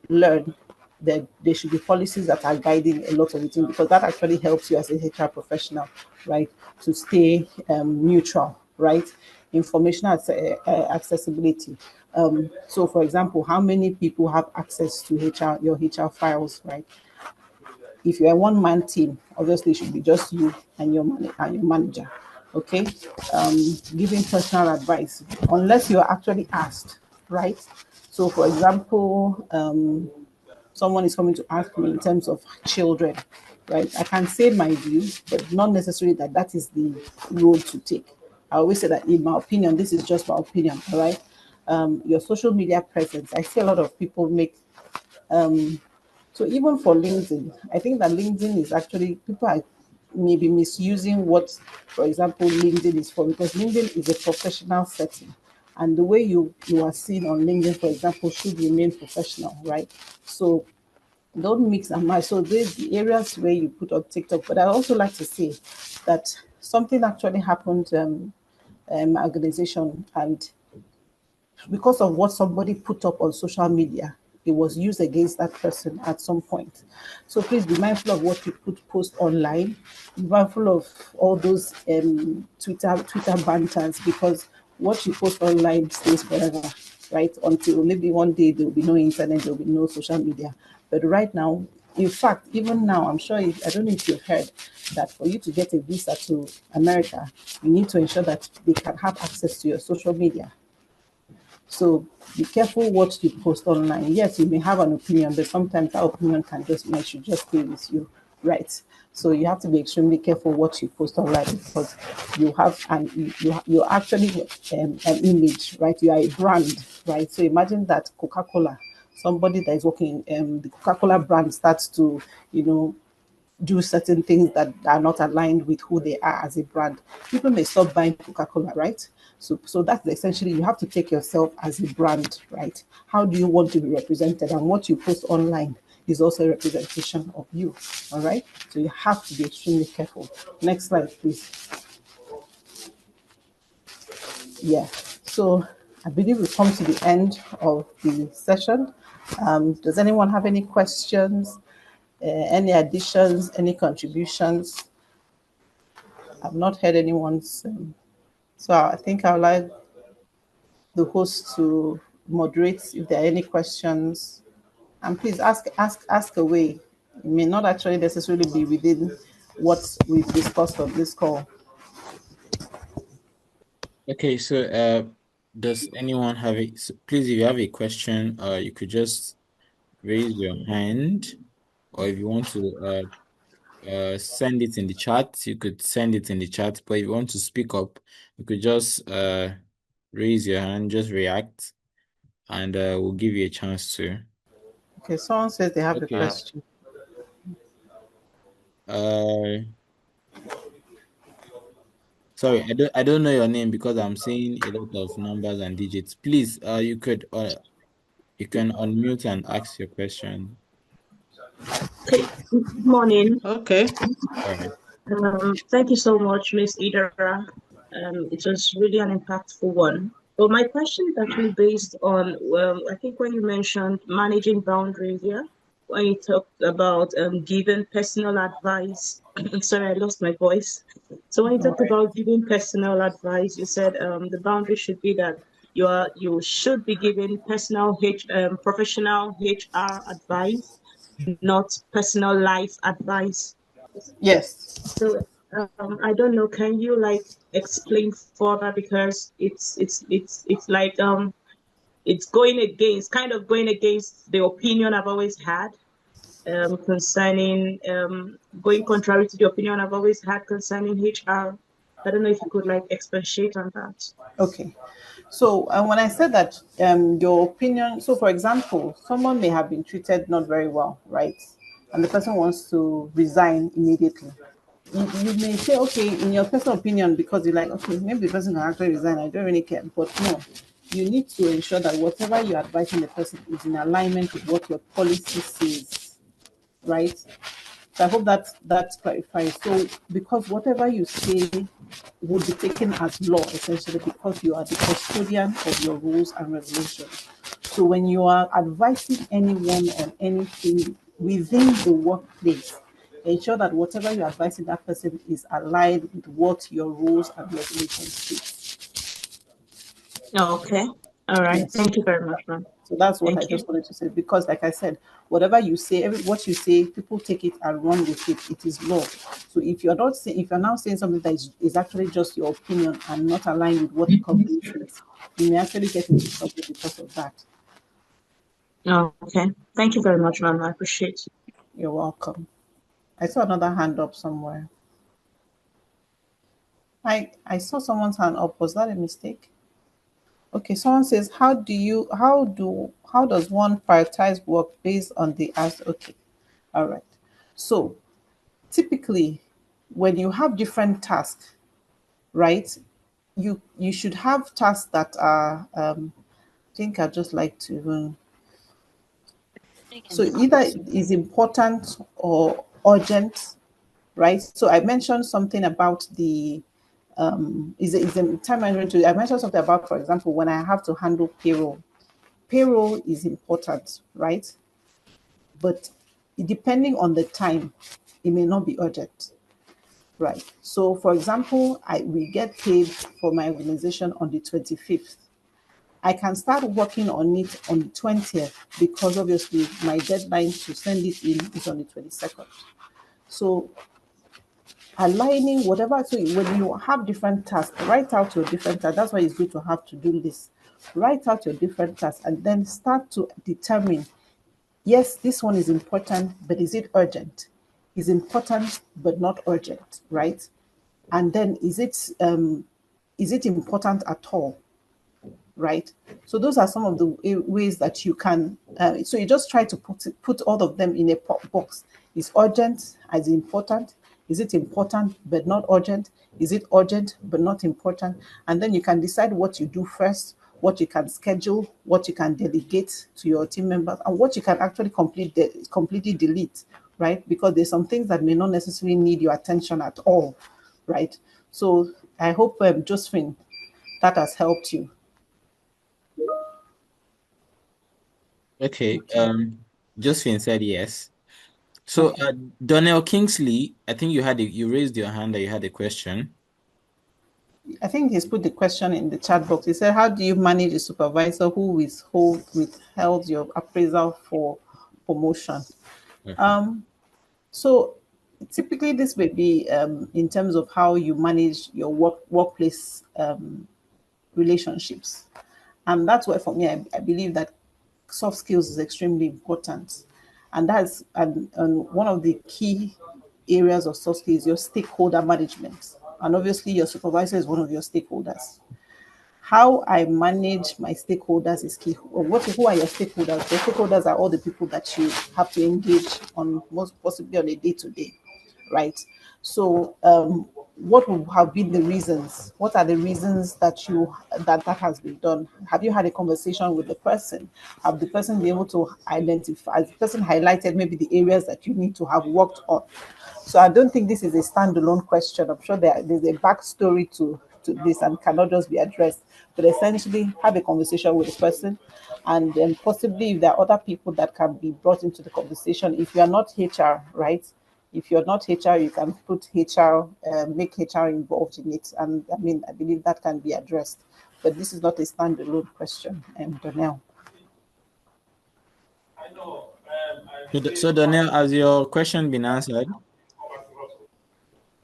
learn, that there should be policies that are guiding a lot of the things, because that actually helps you as a HR professional, right, to stay neutral, right? Information accessibility. So, for example, how many people have access to your HR files, right? If you're a one-man team, obviously it should be just you and your manager. Okay, giving personal advice unless you are actually asked, right? So, for example, someone is coming to ask me in terms of children, right? I can say my view, but not necessarily that is the role to take. I always say that in my opinion, this is just my opinion, all right? Your social media presence. I see a lot of people make so even for LinkedIn, I think that LinkedIn is actually people are maybe misusing what, for example, LinkedIn is for, because LinkedIn is a professional setting. And the way you are seen on LinkedIn, for example, should remain professional, right? So don't mix and match. So there's the areas where you put on TikTok. But I also like to say that something actually happened organization, and because of what somebody put up on social media, it was used against that person at some point. So please be mindful of what you post online. Be mindful of all those Twitter banters, because what you post online stays forever, right? Until maybe one day there will be no internet, there will be no social media. But right now, in fact, even now, I'm sure I don't know if you've heard that for you to get a visa to America, you need to ensure that they can have access to your social media. So be careful what you post online. Yes, you may have an opinion, but sometimes that opinion should just stay with you, right? So you have to be extremely careful what you post online, because you have you're actually an image, right? You are a brand, right? So imagine that Coca-Cola, somebody that is working the Coca-Cola brand starts to, you know, do certain things that are not aligned with who they are as a brand, people may stop buying Coca-Cola, right? So that's essentially, you have to take yourself as a brand, right? How do you want to be represented? And what you post online is also a representation of you. All right. So you have to be extremely careful. Next slide, please. Yeah. So I believe we've come to the end of the session. Does anyone have any questions, any additions, any contributions? I've not heard anyone's. So I think I'd like the host to moderate if there are any questions. And please ask away. It may not actually necessarily be within what we've discussed on this call.
Okay, so does anyone have please, if you have a question, you could just raise your hand, or if you want to send it in the chat, you could send it in the chat. But if you want to speak up, you could just raise your hand, just react, and we'll give you a chance to.
Okay, someone says they have a
Okay.
question.
Uh, sorry, I don't know your name because I'm seeing a lot of numbers and digits. Please, you can unmute and ask your question.
Okay, good morning.
Okay.
All right.
Thank you so much, Miss Idara. It was really an impactful one. But my question is actually based on, I think when you mentioned managing boundaries, yeah, when you talked about giving personal advice. Sorry, I lost my voice. So when you talked about giving personal advice, you said the boundary should be that you should be giving professional HR advice, not personal life advice.
Yes.
So I don't know. Can you like explain further, because it's like it's kind of going against the opinion I've always had concerning going contrary to the opinion I've always had concerning HR. I don't know if you could like expatiate on that.
Okay. So when I said that your opinion, so for example, someone may have been treated not very well, right? and the person wants to resign immediately. You may say, okay, in your personal opinion, because you're like, okay, maybe the person can actually resign, I don't really care. But no, you need to ensure that whatever you're advising the person is in alignment with what your policy says, right? So I hope that clarifies. So because whatever you say would be taken as law, essentially, because you are the custodian of your rules and regulations. So when you are advising anyone on anything within the workplace, ensure that whatever you're advising that person is aligned with what your rules and regulations state.
Okay. All right.
Yes.
Thank you very much, ma'am.
So that's what I
Thank you.
just wanted to say, because like I said, whatever you say, what you say, people take it and run with it. It is law. So if you're not saying, if you're now saying something that is actually just your opinion and not aligned with what the company says, you may actually get into trouble because of that.
Okay. Thank you very much, ma'am. I appreciate it.
You're welcome. I saw another hand up somewhere. I saw someone's hand up. Was that a mistake? Okay, someone says, how does one prioritize work based on the as okay. All right. So typically when you have different tasks, right, you should have tasks that are I think I just like to so either is important or urgent, right? So I mentioned something about the is a time management tool. I mentioned something about, for example, when I have to handle payroll. Payroll is important, right? But depending on the time, it may not be urgent. Right. So, for example, we get paid for my organization on the 25th. I can start working on it on the 20th because obviously my deadline to send it in is on the 22nd. So, aligning whatever, so when you have different tasks, write out your different tasks. That's why it's good to have to do this. Write out your different tasks and then start to determine, yes, this one is important, but is it urgent? Is important but not urgent, right? And then is it important at all, right? So those are some of the ways that you can so you just try to put all of them in a box. Is urgent as important? Is it important but not urgent? Is it urgent but not important? And then you can decide what you do first, what you can schedule, what you can delegate to your team members, and what you can actually completely delete, right? Because there's some things that may not necessarily need your attention at all, right? So I hope, Josephine, that has helped you.
Okay.
Okay.
Josephine said yes. So,
Okay.
Donnell Kingsley, I think you raised your hand that you had a question.
I think he's put the question in the chat box. He said, "How do you manage a supervisor who withheld your appraisal for promotion?"
Okay.
So typically, this may be in terms of how you manage your workplace relationships, and that's why for me, I believe that soft skills is extremely important, and and one of the key areas of soft skills is your stakeholder management, and obviously your supervisor is one of your stakeholders. How I manage my stakeholders is key. Who are your stakeholders? Your stakeholders are all the people that you have to engage on, most possibly on a day to day, right? So, what would have been the reasons? What are the reasons that has been done? Have you had a conversation with the person? Have the person been able to identify? Has the person highlighted maybe the areas that you need to have worked on? So I don't think this is a standalone question. I'm sure there's a backstory to this and cannot just be addressed. But essentially, have a conversation with the person, and then possibly if there are other people that can be brought into the conversation. If you are not HR, right? If you're not HR, you can put HR, make HR involved in it, and I mean, I believe that can be addressed. But this is not a standalone question, Donnell.
So, Donnell, has your question been answered?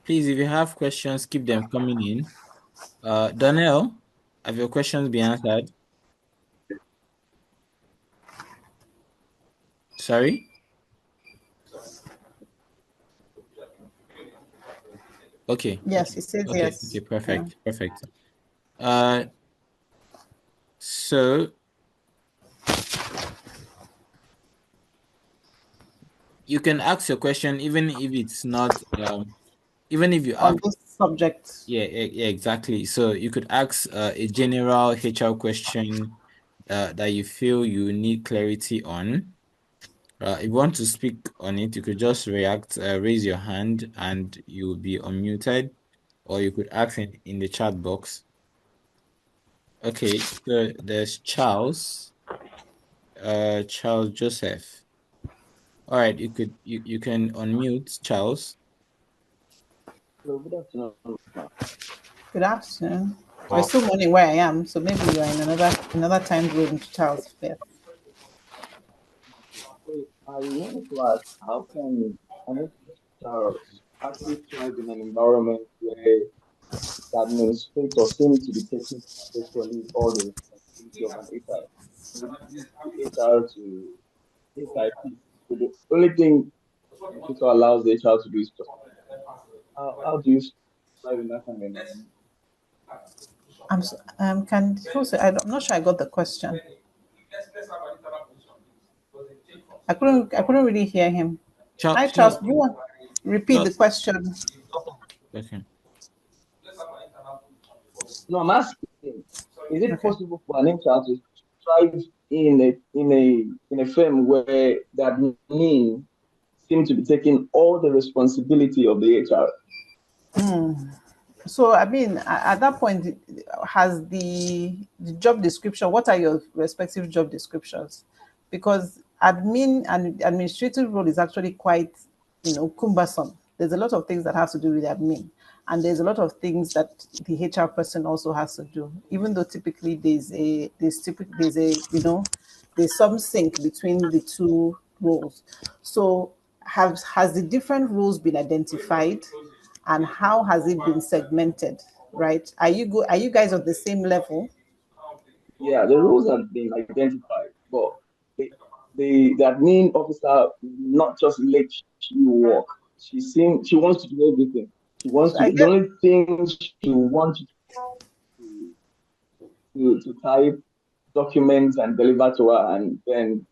Please, if you have questions, keep them coming in. Donnell, have your questions been answered? Sorry? Okay,
Yes,
okay,
it says
okay, okay,
yes. Yeah.
perfect, perfect. Uh, so you can ask your question even if it's not even if you
on
ask.
this subject.
Yeah, exactly. So you could ask a general HR question that you feel you need clarity on. If you want to speak on it, you could just react, raise your hand, and you will be unmuted, or you could ask in the chat box. Okay, so there's Charles, Charles Joseph. All right, you can unmute Charles.
Hello, good afternoon.
Good afternoon. We're still morning where I am, so maybe you are in another time zone, Charles. Yeah.
So I wanted to ask, how can an HR actually thrive in an environment where the administrator seems to be taking virtually all the responsibility of an HR? For example, the HR to ACIP. So the only thing the administrator allows the HR to do is just how do you thrive in that kind of environment?
Can who say, I'm not sure I got the question. I couldn't really hear him. Hi, Charles.
Charles,
Do you want repeat the
Charles.
question?
Okay.
No, I'm asking, is it
Okay.
possible for an HR to thrive in a firm where the admin seem to be taking all the responsibility of the HR?
So, I mean, at that point, has the job description, what are your respective job descriptions? Because admin and administrative role is actually quite, cumbersome. There's a lot of things that has to do with admin, and there's a lot of things that the HR person also has to do. Even though typically there's some sync between the two roles. So, has the different roles been identified? And how has it been segmented, right? Are you guys on the same level?
Yeah, the rules have been identified, but the, the admin officer not just let you work. She wants to do everything. She wants
So
to
I
the
get
only thing she wants to type documents and deliver to her, and then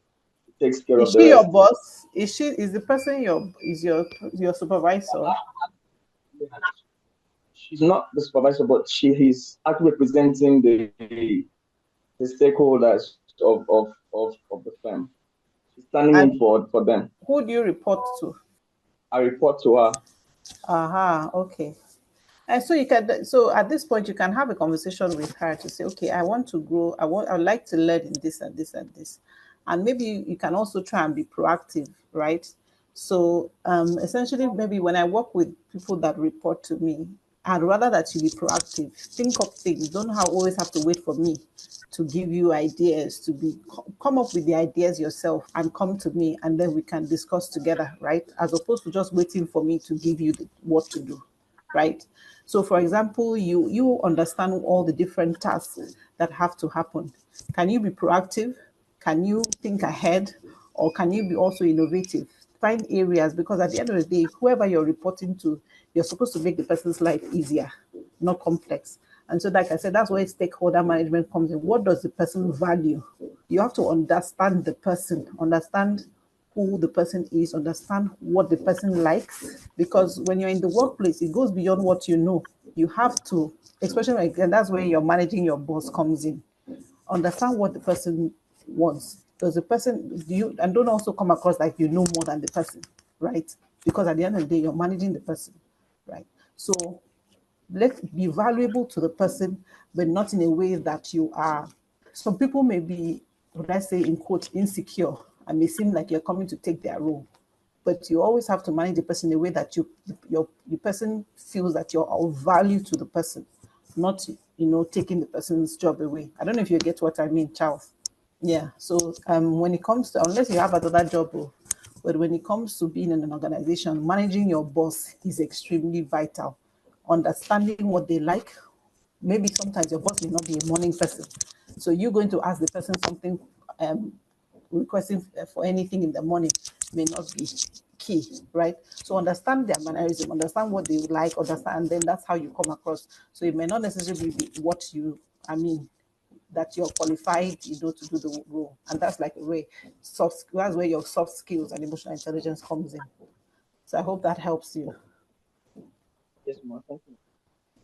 takes care
is
of the
she your
rest.
boss? Is the person your supervisor?
She's not the supervisor, but she is actually representing the stakeholders of the firm. She's standing
And
in for them.
who do you report to?
I report to her.
Aha, okay. And so so at this point you can have a conversation with her to say, okay, I want to grow, I'd like to learn in this and this and this. And maybe you can also try and be proactive, right? So essentially, maybe when I work with people that report to me, I'd rather that you be proactive. Think of things. Don't always have to wait for me to give you ideas, come up with the ideas yourself and come to me, and then we can discuss together, right? As opposed to just waiting for me to give you what to do, right? So, for example, you understand all the different tasks that have to happen. Can you be proactive? Can you think ahead? Or can you be also innovative? Find areas, because at the end of the day, whoever you're reporting to, you're supposed to make the person's life easier, not complex. And so, like I said, that's where stakeholder management comes in. What does the person value? You have to understand the person, understand who the person is, understand what the person likes. Because when you're in the workplace, it goes beyond what you know. You have to, especially and that's where you're managing your boss comes in. Understand what the person wants. Does the person do you and don't also come across like you know more than the person, right? Because at the end of the day, you're managing the person, right? So let's be valuable to the person, but not in a way that you are. Some people may be, let's say, in quote, insecure and may seem like you're coming to take their role. But you always have to manage the person in a way that your person feels that you're of value to the person, not taking the person's job away. I don't know if you get what I mean, Charles. Yeah. So when it comes to, unless you have another job, but when it comes to being in an organization, managing your boss is extremely vital. Understanding what they like. Maybe sometimes your boss may not be a morning person, so you're going to ask the person something, um, requesting for anything in the morning may not be key, right? So understand their mannerism, understand what they like, understand, and then that's how you come across. So it may not necessarily be what you, I mean, that you're qualified, to do the role. And that's like a way that's where your soft skills and emotional intelligence comes in. So I hope that helps you.
Yes, ma'am. Thank you.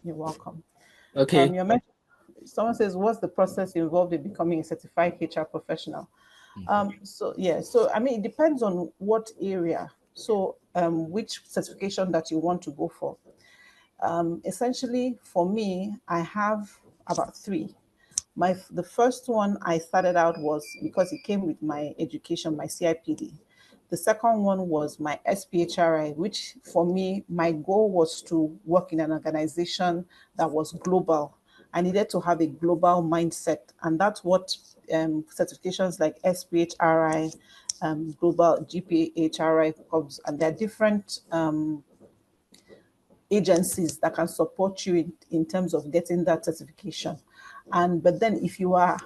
You're welcome.
Okay.
Your someone says, what's the process involved in becoming a certified HR professional? So I mean, it depends on what area. So which certification that you want to go for. Essentially, for me, I have about three. The first one I started out was because it came with my education, my CIPD. The second one was my SPHRi, which for me, my goal was to work in an organization that was global. I needed to have a global mindset, and that's what certifications like SPHRi, Global GPHRi comes, and there are different agencies that can support you in terms of getting that certification. But then if you are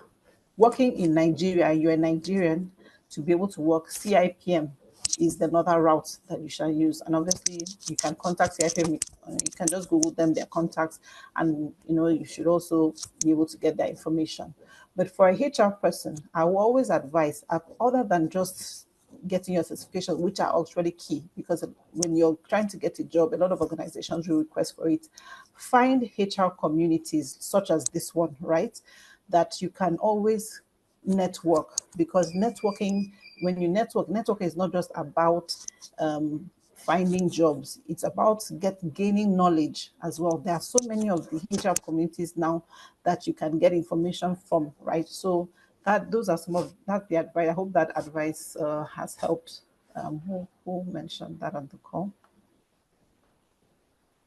working in Nigeria, you're a Nigerian, to be able to work, CIPM is another route that you shall use. And obviously you can contact CIPM, you can just Google them, their contacts, and you should also be able to get their information. But for a HR person, I will always advise, other than just getting your certification, which are actually key, because when you're trying to get a job, a lot of organizations will request for it. Find HR communities such as this one, right? That you can always network, because networking, when you network is not just about finding jobs, it's about gaining knowledge as well. There are so many of the HR communities now that you can get information from, right? So those are some of that the advice. I hope that advice has helped. Who mentioned that on the call?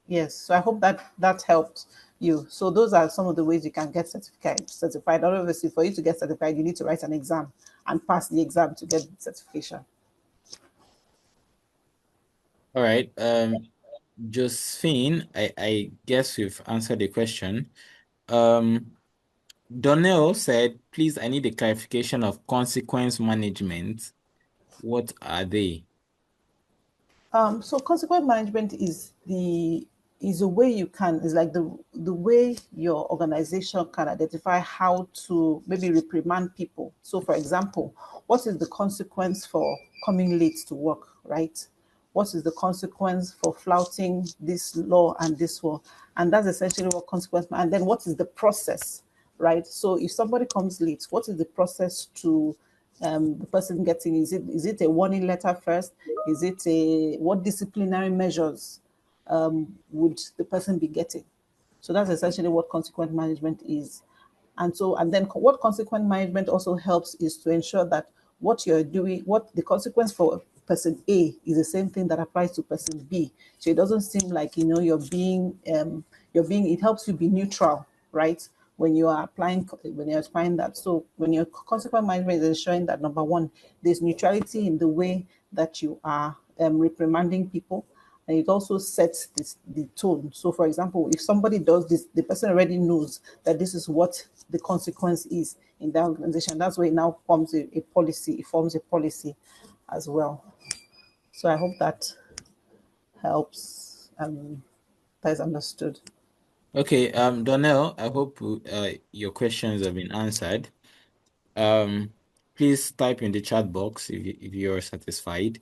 Yes, so I hope that helped you. So those are some of the ways you can get certified. Obviously, for you to get certified, you need to write an exam and pass the exam to get the certification.
All right. Josephine, I guess we've answered the question. Donnell said, please, I need a clarification of consequence management. What are they?
So consequence management is a way you can, is like the way your organization can identify how to maybe reprimand people. So for example, what is the consequence for coming late to work, right? What is the consequence for flouting this law and this law? And that's essentially what consequence, and then what is the process, right? So if somebody comes late, what is the process to the person getting? Is it a warning letter first? Is it what disciplinary measures would the person be getting? So that's essentially what consequent management is. And then what consequent management also helps is to ensure that what you're doing, what the consequence for person A is the same thing that applies to person B. So it doesn't seem like it helps you be neutral, right? When you're applying that. So when your consequent management is ensuring that, number one, there's neutrality in the way that you are reprimanding people, and it also sets the tone. So for example, if somebody does this, the person already knows that this is what the consequence is in that organization. That's why it now forms a policy. It forms a policy as well. So I hope that helps. That is understood.
Okay, Donnell, I hope your questions have been answered. Um, please type in the chat box if you're satisfied.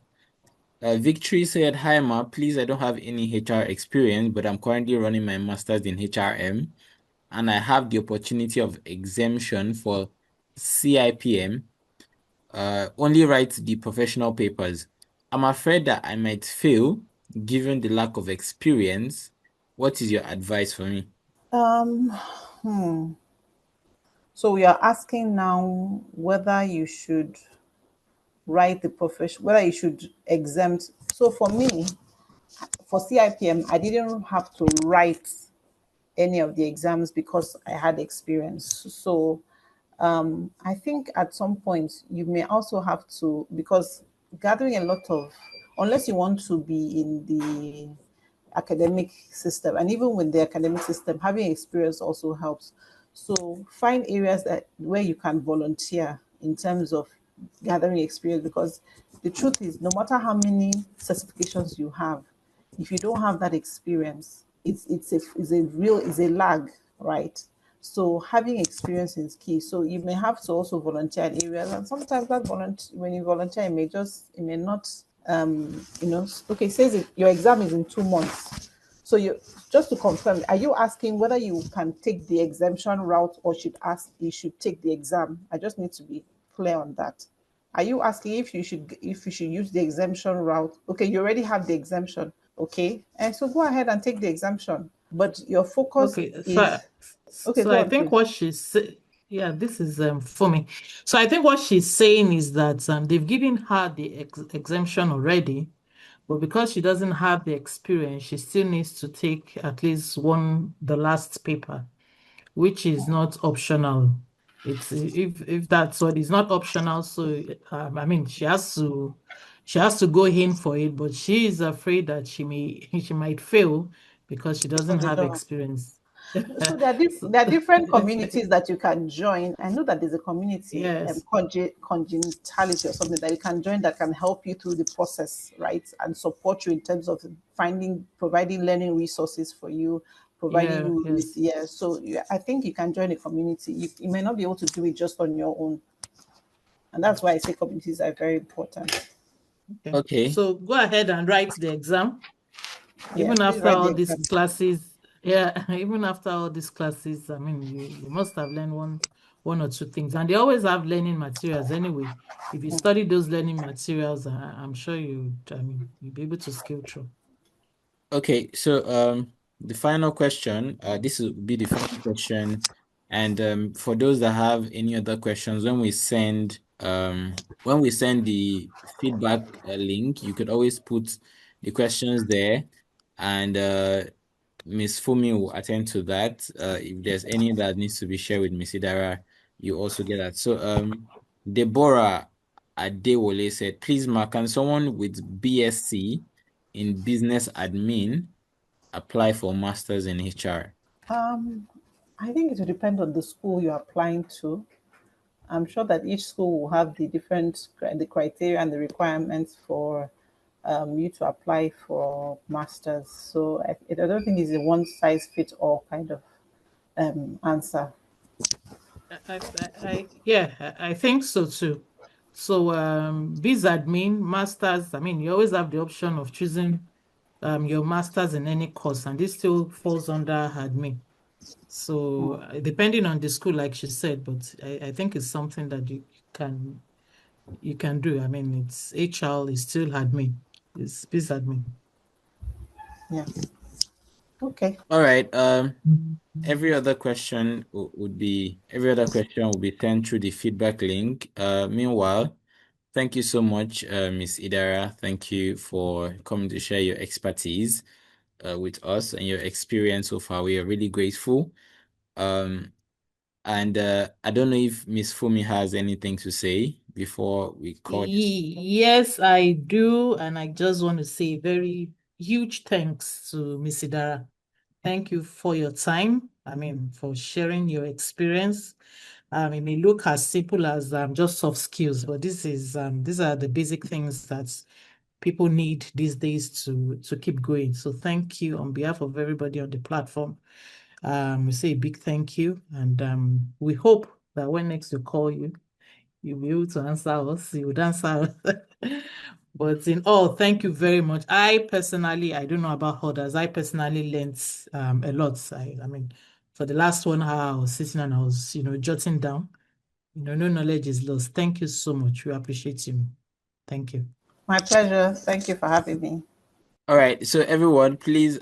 Victory said, hi, Ma. Please, I don't have any HR experience, but I'm currently running my master's in HRM, and I have the opportunity of exemption for CIPM. Only write the professional papers. I'm afraid that I might fail given the lack of experience. What is your advice for me?
Um, hmm. So we are asking now whether you should write the profession, whether you should exempt. So for me, for CIPM, I didn't have to write any of the exams because I had experience. So I think at some point you may also have to, because gathering a lot of, unless you want to be in the academic system, and even with the academic system, having experience also helps. So find areas where you can volunteer in terms of gathering experience, because the truth is, no matter how many certifications you have, if you don't have that experience, it's a lag, right? So having experience is key. So you may have to also volunteer in areas, and sometimes that when you volunteer, it may not, okay, says your exam is in 2 months. So just to confirm, are you asking whether you can take the exemption route or you should take the exam? I just need to be clear on that. Are you asking if you should use the exemption route? Okay, you already have the exemption. Okay, and so go ahead and take the exemption. But your focus
Okay,
is okay.
so
Go
I
on,
think
please.
what yeah, this is for me. So I think what she's saying is that they've given her the exemption already, but because she doesn't have the experience, she still needs to take at least the last paper, which is not optional. It's if that's what is not optional, so I mean she has to go in for it, but she is afraid that she might fail because she doesn't
Because they
have
don't.
experience.
So
So,
there are different communities that you can join. I know that there's a community,
yes,
congenitality or something that you can join that can help you through the process, right? And support you in terms of providing learning resources for you, providing
yeah,
you with,
yes.
yeah. So yeah, I think you can join a community. You may not be able to do it just on your own. And that's why I say communities are very important.
Okay.
Okay.
So go ahead and write the exam.
Yeah,
Even
please
after
write the
all these
exam.
classes, yeah, even after all these classes, I mean, you must have learned one or two things, and they always have learning materials anyway. If you study those learning materials, I'm sure I mean, you'll be able to scale through.
Okay, so the final question, this will be the final question. And for those that have any other questions, when we send the feedback link, you could always put the questions there, and Miss Fumi will attend to that. If there's any that needs to be shared with Miss Idara, you also get that. So Deborah Adewole said, please, ma, can someone with BSc in business admin apply for masters in HR?
Um, I think it will depend on the school you're applying to. I'm sure that each school will have the criteria and the requirements for you to apply for masters. So I don't think it's a one size fits all kind of answer.
Yeah, I think so too. So biz admin, masters, I mean, you always have the option of choosing your masters in any course, and this still falls under admin. So depending on the school, like she said, but I think it's something that can you can do. I mean, it's HR is still admin, it's biz admin.
Yeah. Okay.
All right. Every other question will be sent through the feedback link. Meanwhile, thank you so much, Miss Idara. Thank you for coming to share your expertise with us and your experience so far. We are really grateful. Um, and I don't know if Miss Fumi has anything to say before we call this.
Yes, I do, and I just want to say very huge thanks to Miss Idara. Thank you for your time. I mean, for sharing your experience. It may look as simple as just soft skills, but these are the basic things that people need these days to keep going. So thank you on behalf of everybody on the platform. We say a big thank you, and we hope that when next we call you, you'll be able to answer us. You would answer us. But in all, thank you very much. I don't know about others. I personally learned a lot. I mean, for the last 1 hour, I was sitting and I was, jotting down. No knowledge is lost. Thank you so much. We appreciate you. Thank you.
My pleasure. Thank you for having me.
All right, so everyone, please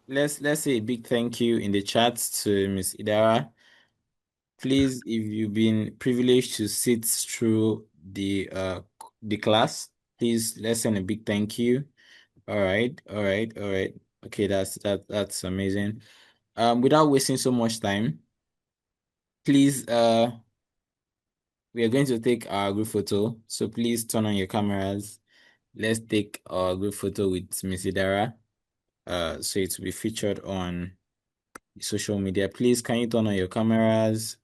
let's say a big thank you in the chat to Miss Idara. Please, if you've been privileged to sit through the class, please let's send a big thank you. All right, all right, all right. Okay, that's amazing. Without wasting so much time, please we are going to take our group photo. So please turn on your cameras. Let's take our group photo with Miss Idara. So it will be featured on social media. Please, can you turn on your cameras?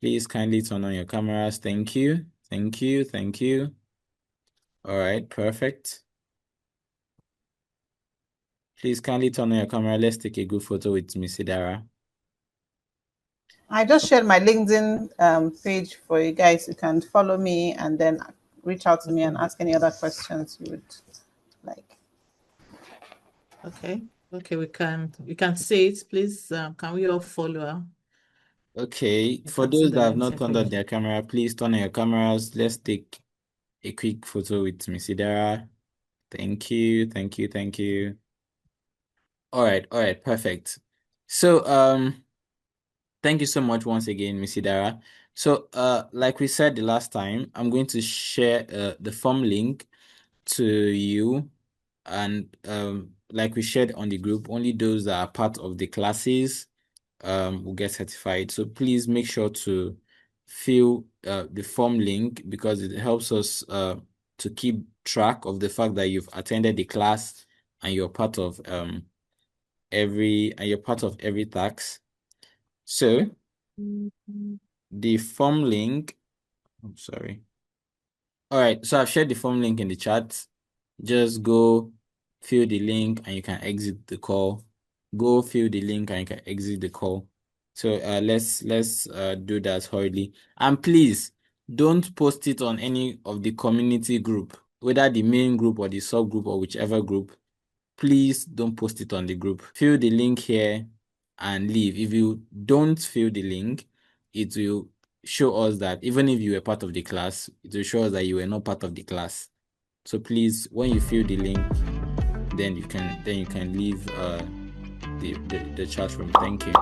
Please kindly turn on your cameras. Thank you. Thank you. Thank you. All right, perfect. Please kindly turn on your camera. Let's take a good photo with Miss Idara.
I just shared my LinkedIn page for you guys. You can follow me and then reach out to me and ask any other questions you would like.
Okay. Okay, we can say it, please. Can we all follow her?
Okay,
You
for
can see
those
the
that have not
LinkedIn
turned on
page.
their camera, please turn on your cameras. Let's take a quick photo with Miss Idara. Thank you, thank you, thank you. All right, perfect. So, thank you so much once again, Miss Idara. So, like we said the last time, I'm going to share the form link to you, and like we shared on the group, only those that are part of the classes will get certified. So please make sure to fill the form link, because it helps us to keep track of the fact that you've attended the class and you're part of every tax. So the form link, I'm sorry. All right, so I've shared the form link in the chat. Just go fill the link and you can exit the call. Go fill the link and you can exit the call. So let's do that hurriedly. And please don't post it on any of the community group, whether the main group or the subgroup or whichever group. Please don't post it on the group. Fill the link here and leave. If you don't fill the link, it will show us that even if you were part of the class, it will show us that you were not part of the class. So please, when you fill the link, then you can leave the chat room. Thank you.